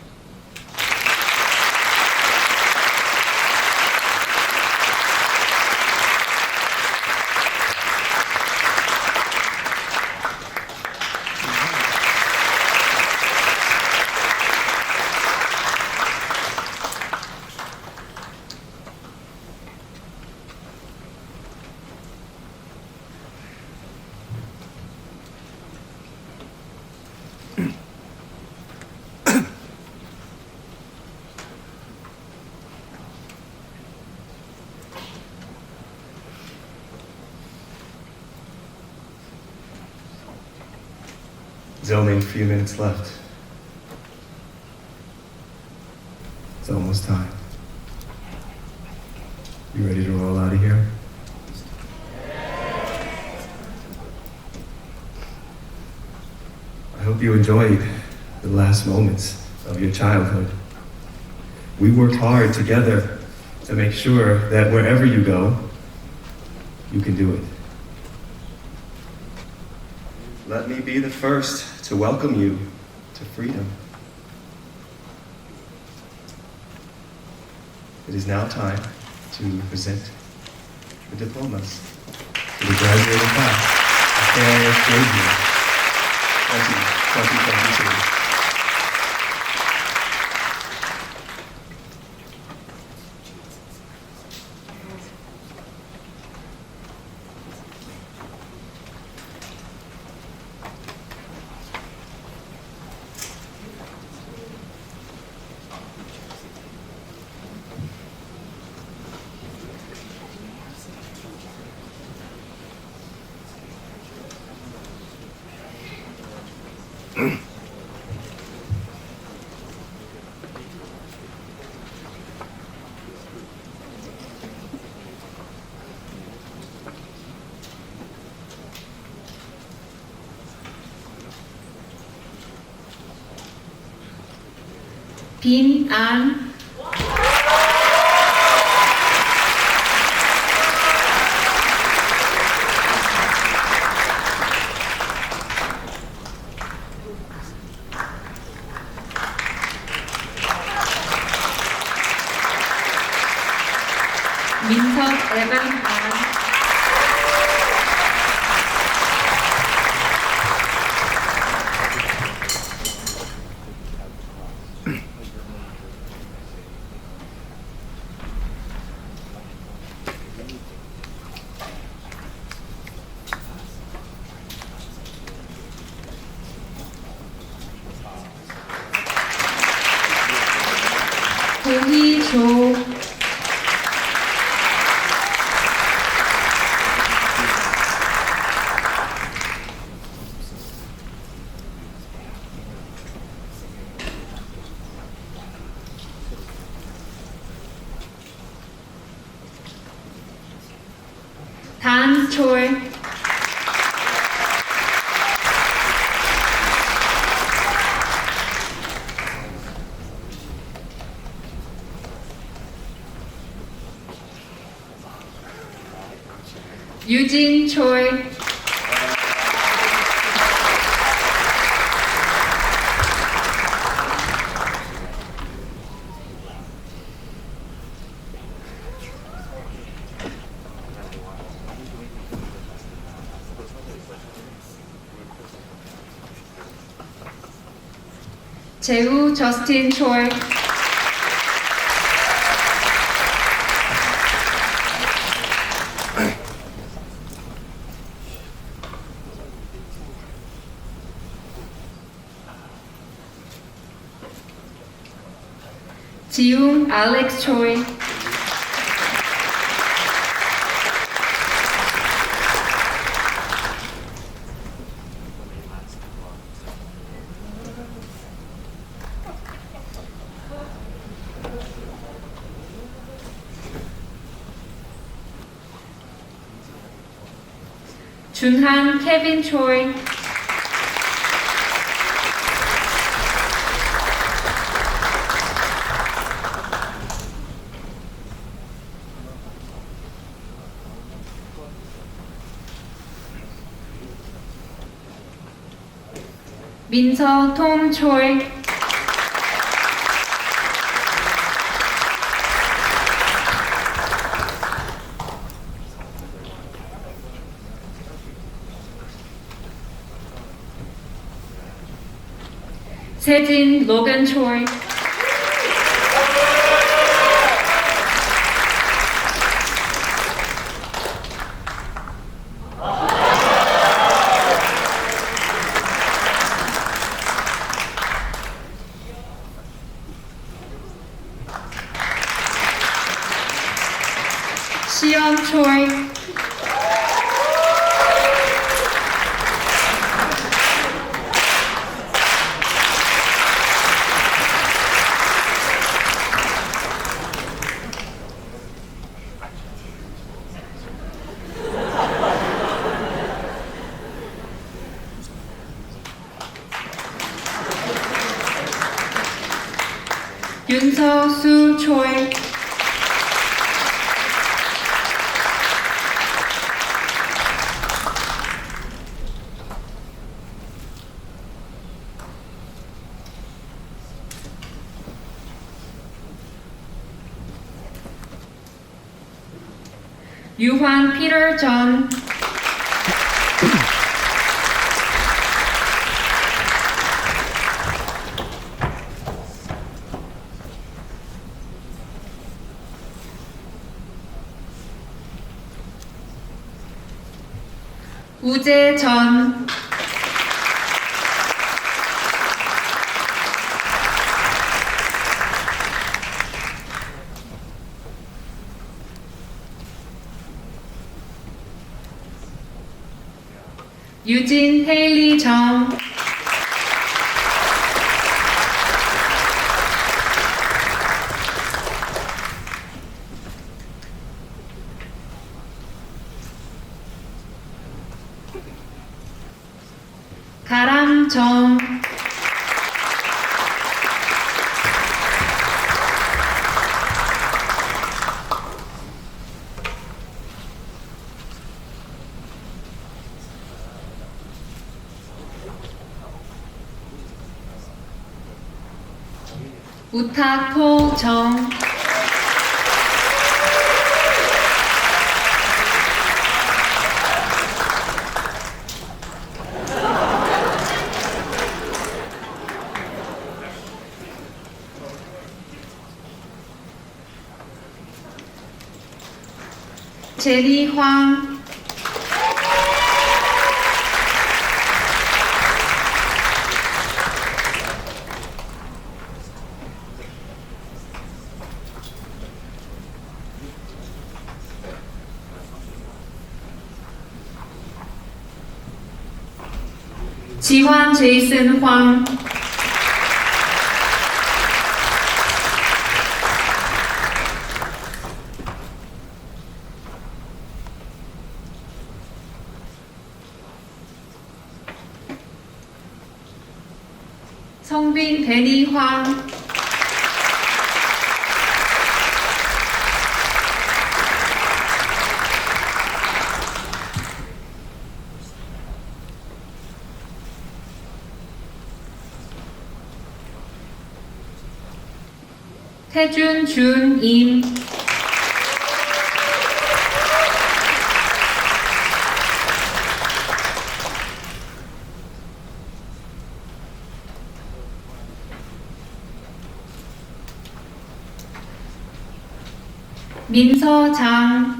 There's only a few minutes left. It's almost time. You ready to roll out of here? I hope you enjoyed the last moments of your childhood. We worked hard together to make sure that wherever you go, you can do it. Let me be the first to welcome you to freedom. It is now time to present the diplomas to the graduating class of Jeju 2022. Pin An. 윤석 에반 안 도희조 단초일 유진초일 제우 저스틴 초일 지웅 알렉스 초일 준한 케빈 초일 민서 톰 초일 세진 로건 초일 시연 초일 윤서수 초일 유환 피터 전 우재전 유진 헤일리 정 가람정 우타코 정 제리 황, 지환 제이슨 황, 성빈 데니 황, 태준 준 임, 민서 장,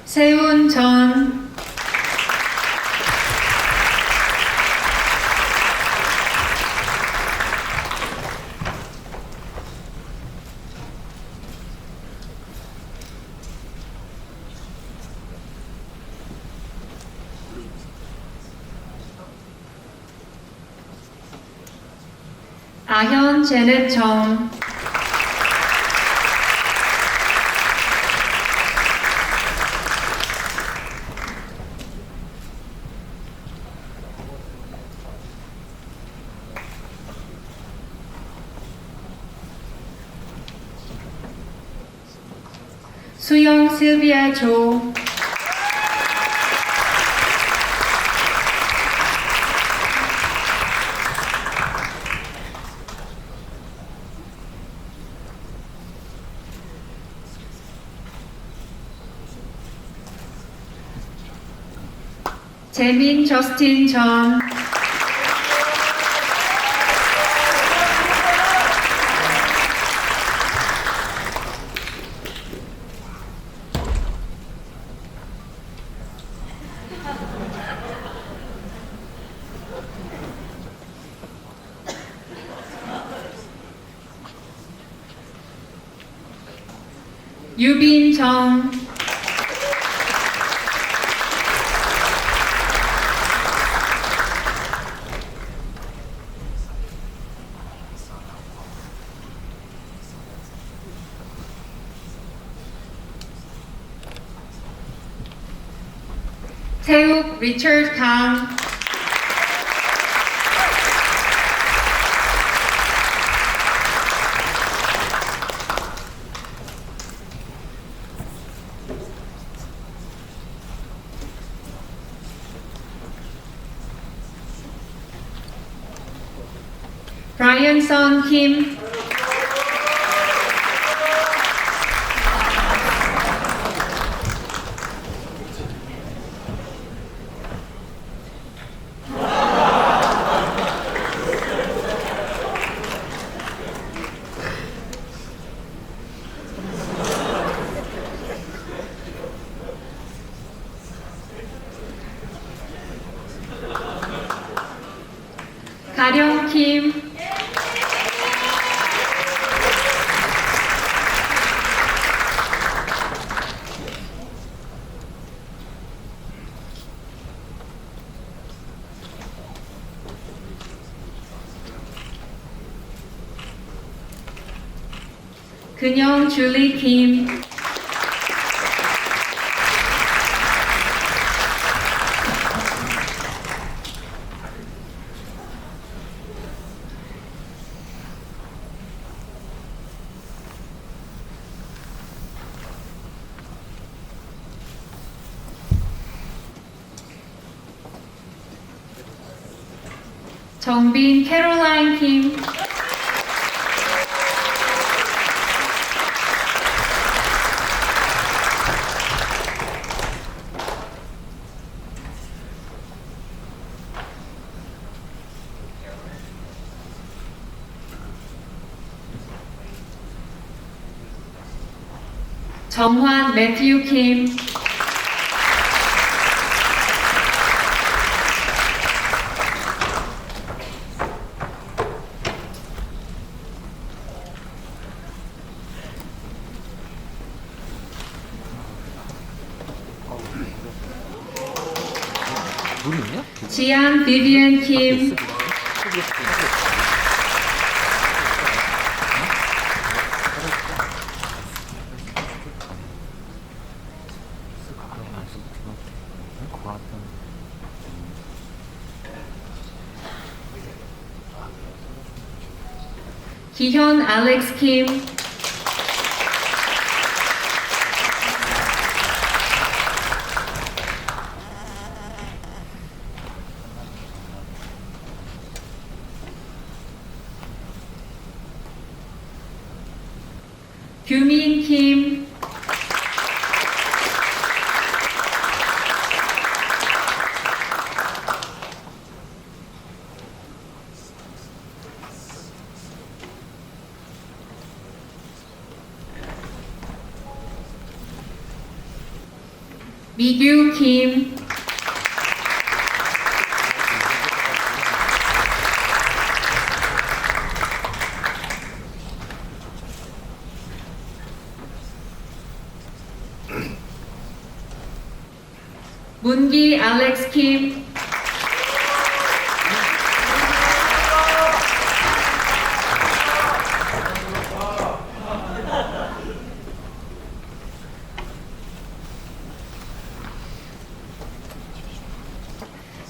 세운 전, 아현 제넷 정, 수영 실비아 조, 재민 저스틴 전, 유빈 정, 태욱 리처드 강, 브라이언 선 김, 가령 김, 근영 줄리 김, 정빈 캐롤라인 김, 정환 매튜 킴, 지안 비비안 킴, 기현 알렉스 킴, 규민 킴, 미규 킴, 문기 알렉스 킴,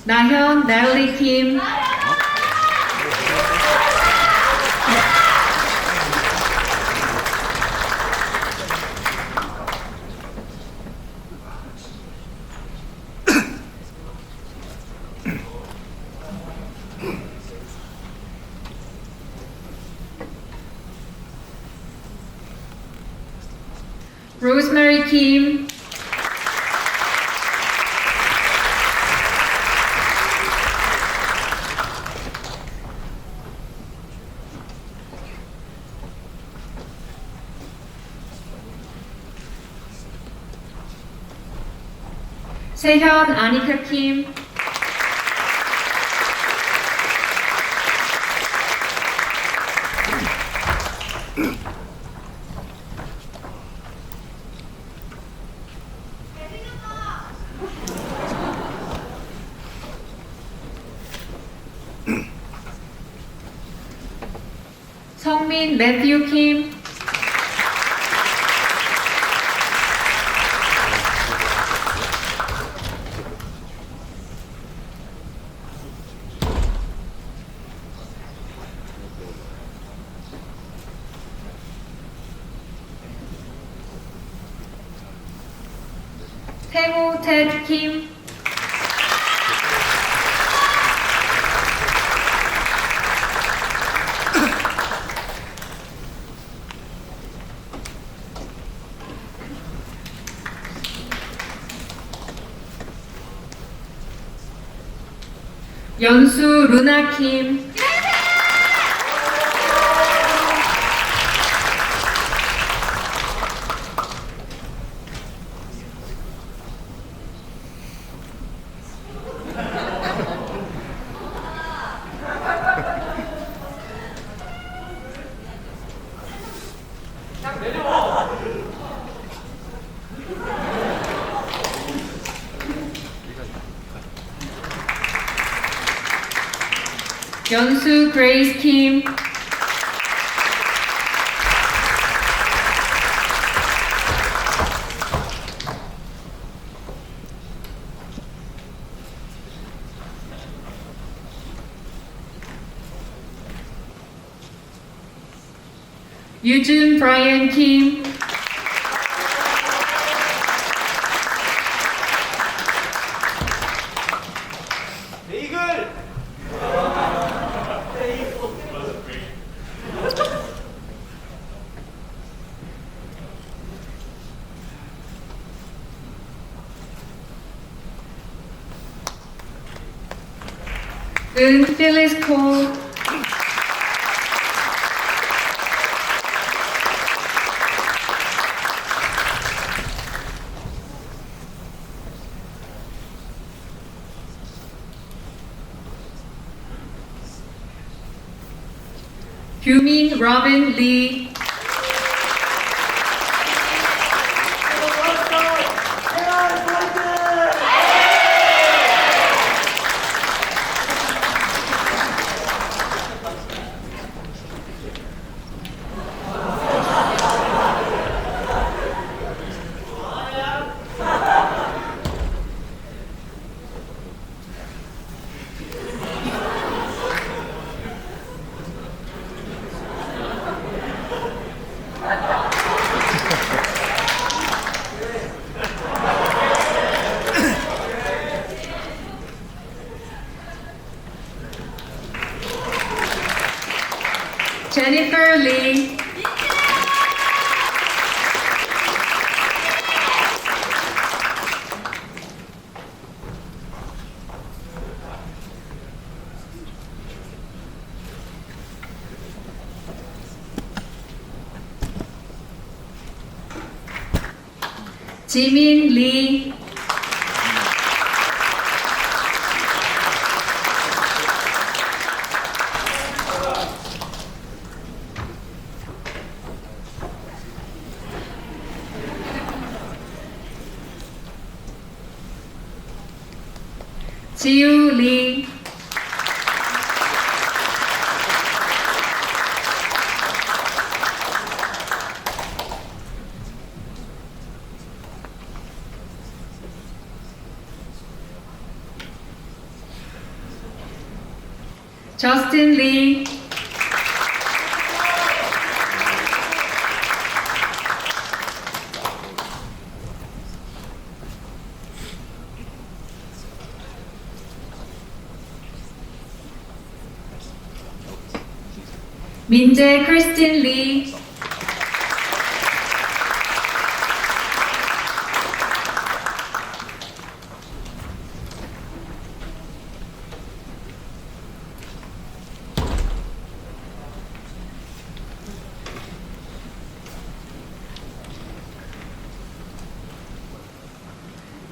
나현 나일리 킴, 로즈메리 킴, 세현 아니카 킴, 성민 매튜 킴, 태호 테드 킴, 연수 루나 킴, 연수 그레이스 킴, 유준 브라이언 킴, 은 필리스 콜, Humin Robin Lee, Jennifer Lee, Jimin Lee, Jiu Lee, Justin Lee, 민재 크리스틴 리,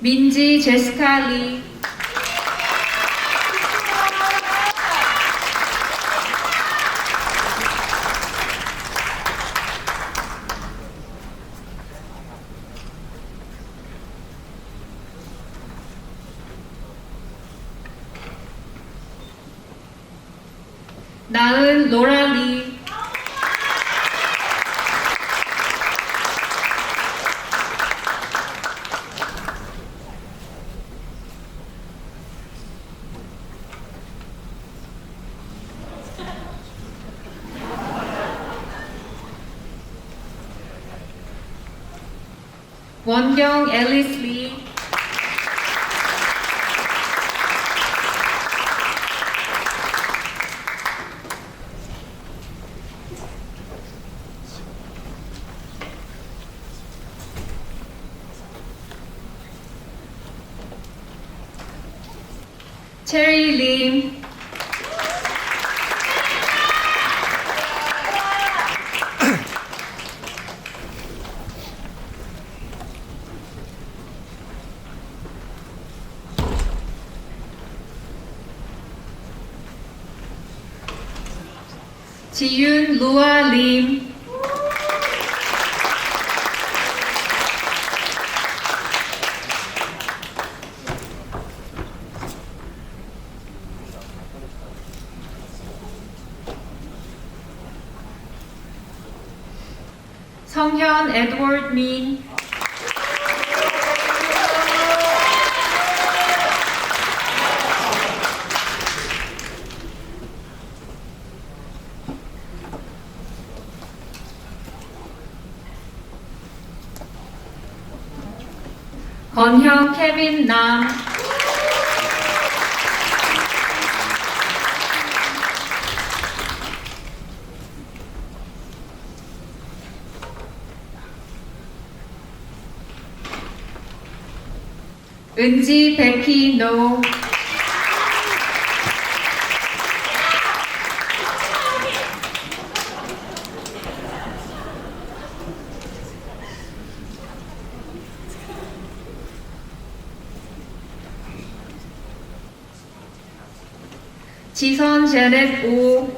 민지 제스카 리, 나은 로라 리, 원경 앨리스 리, 체리 림, 지윤 루아 림, 성현 에드워드 민, 건형 케빈 남, 은지 베키 노, 지선 제넷 오,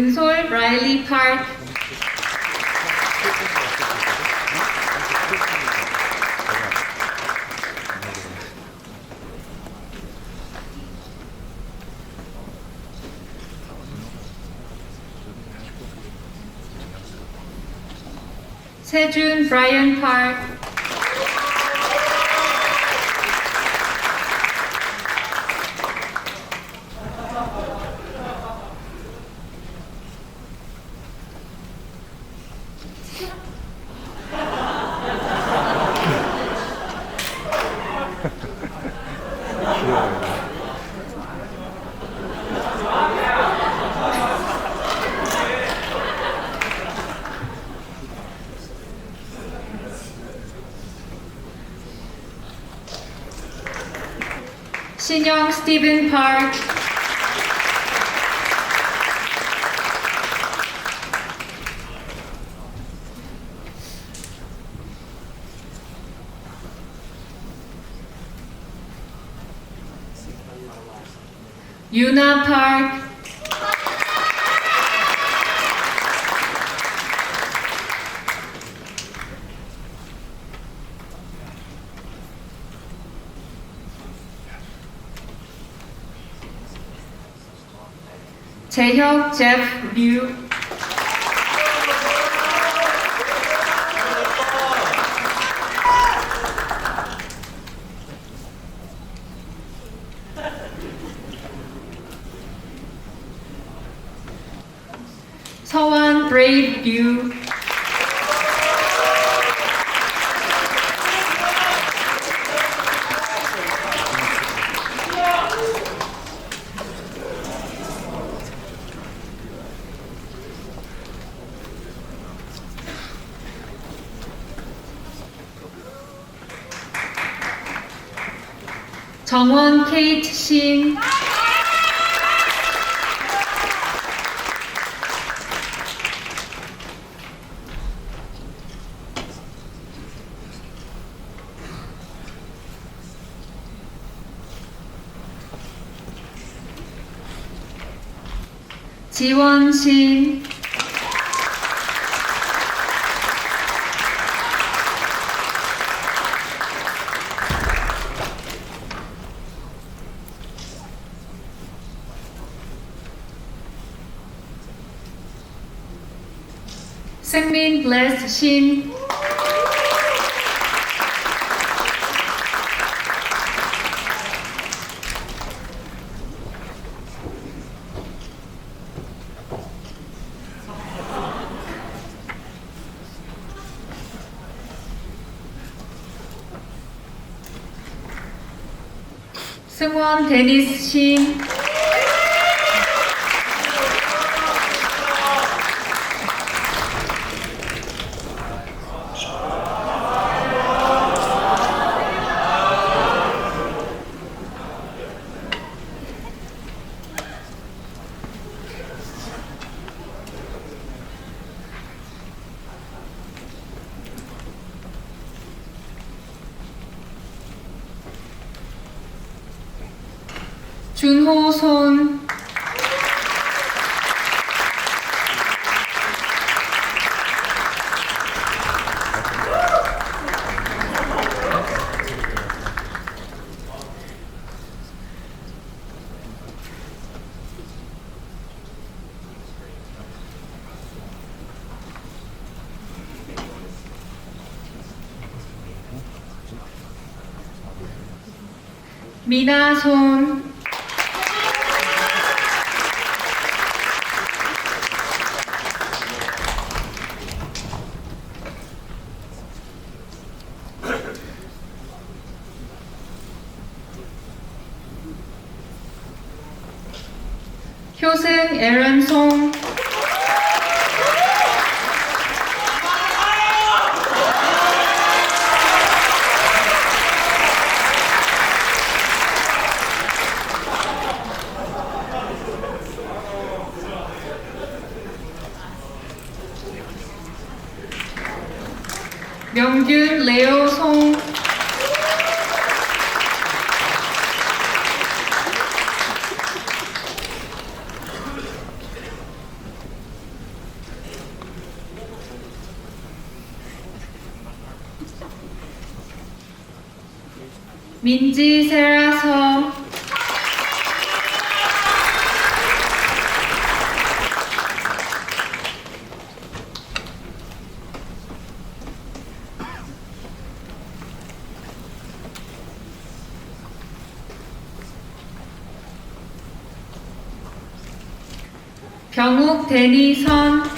은솔 라일리 파크. 세준 브라이언 파크. 신영 스티븐 파크. 유나 파크. 재혁 제프 류. 서완 브레이브 류. 정원 케이트 신. 지원 신. 승민 블레스 신. 승원 데니스 신. 준호 손. 미나 손. 효승 에런 송. 명균 레오 송. 민지 세라섬, 병욱 데니선,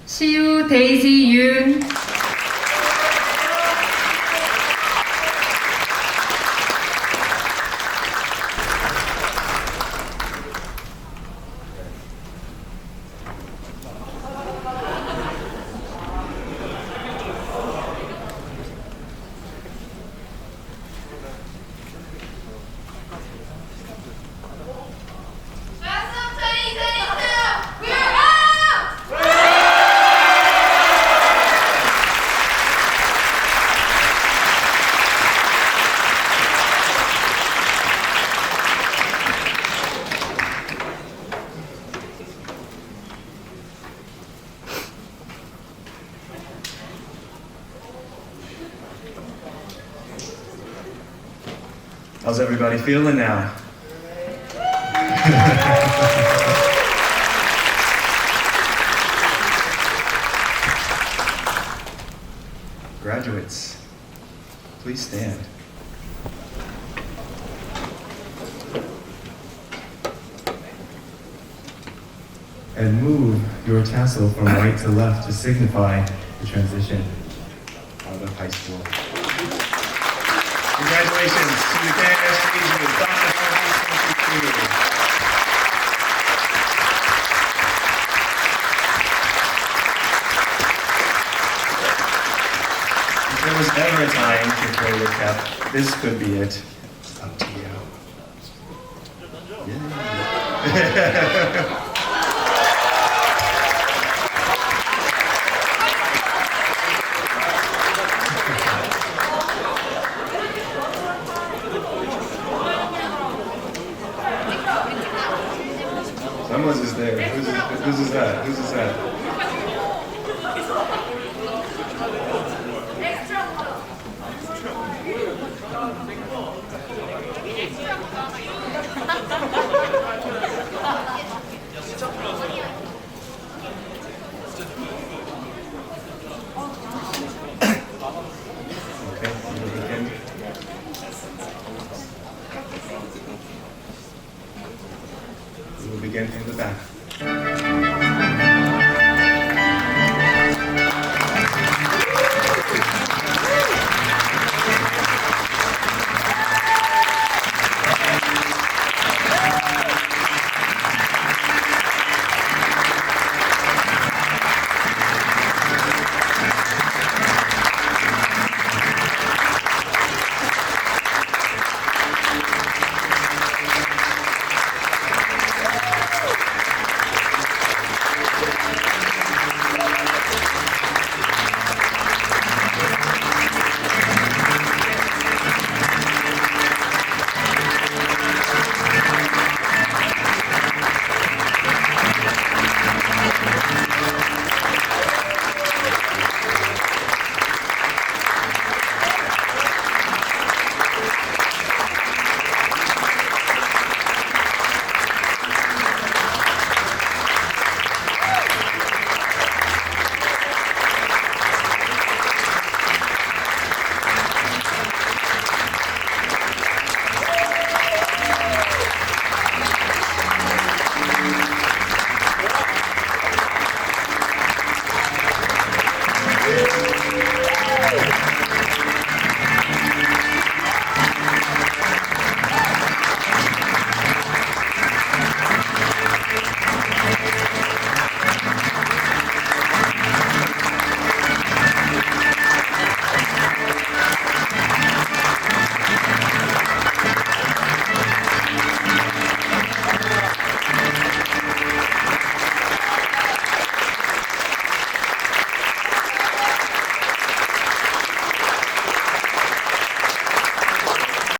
시우 데이지 윤, How's everybody feeling now? Graduates, please stand. And move your tassel from right to left to signify the transition out of high school. Congratulations to the campus Jeju, Class of 2022. If there was ever a time to throw your cap, this could be it. It's up to you. Yeah. Someone's just there. Whose is that? Whose is that? Okay, you begin. We will begin from the back.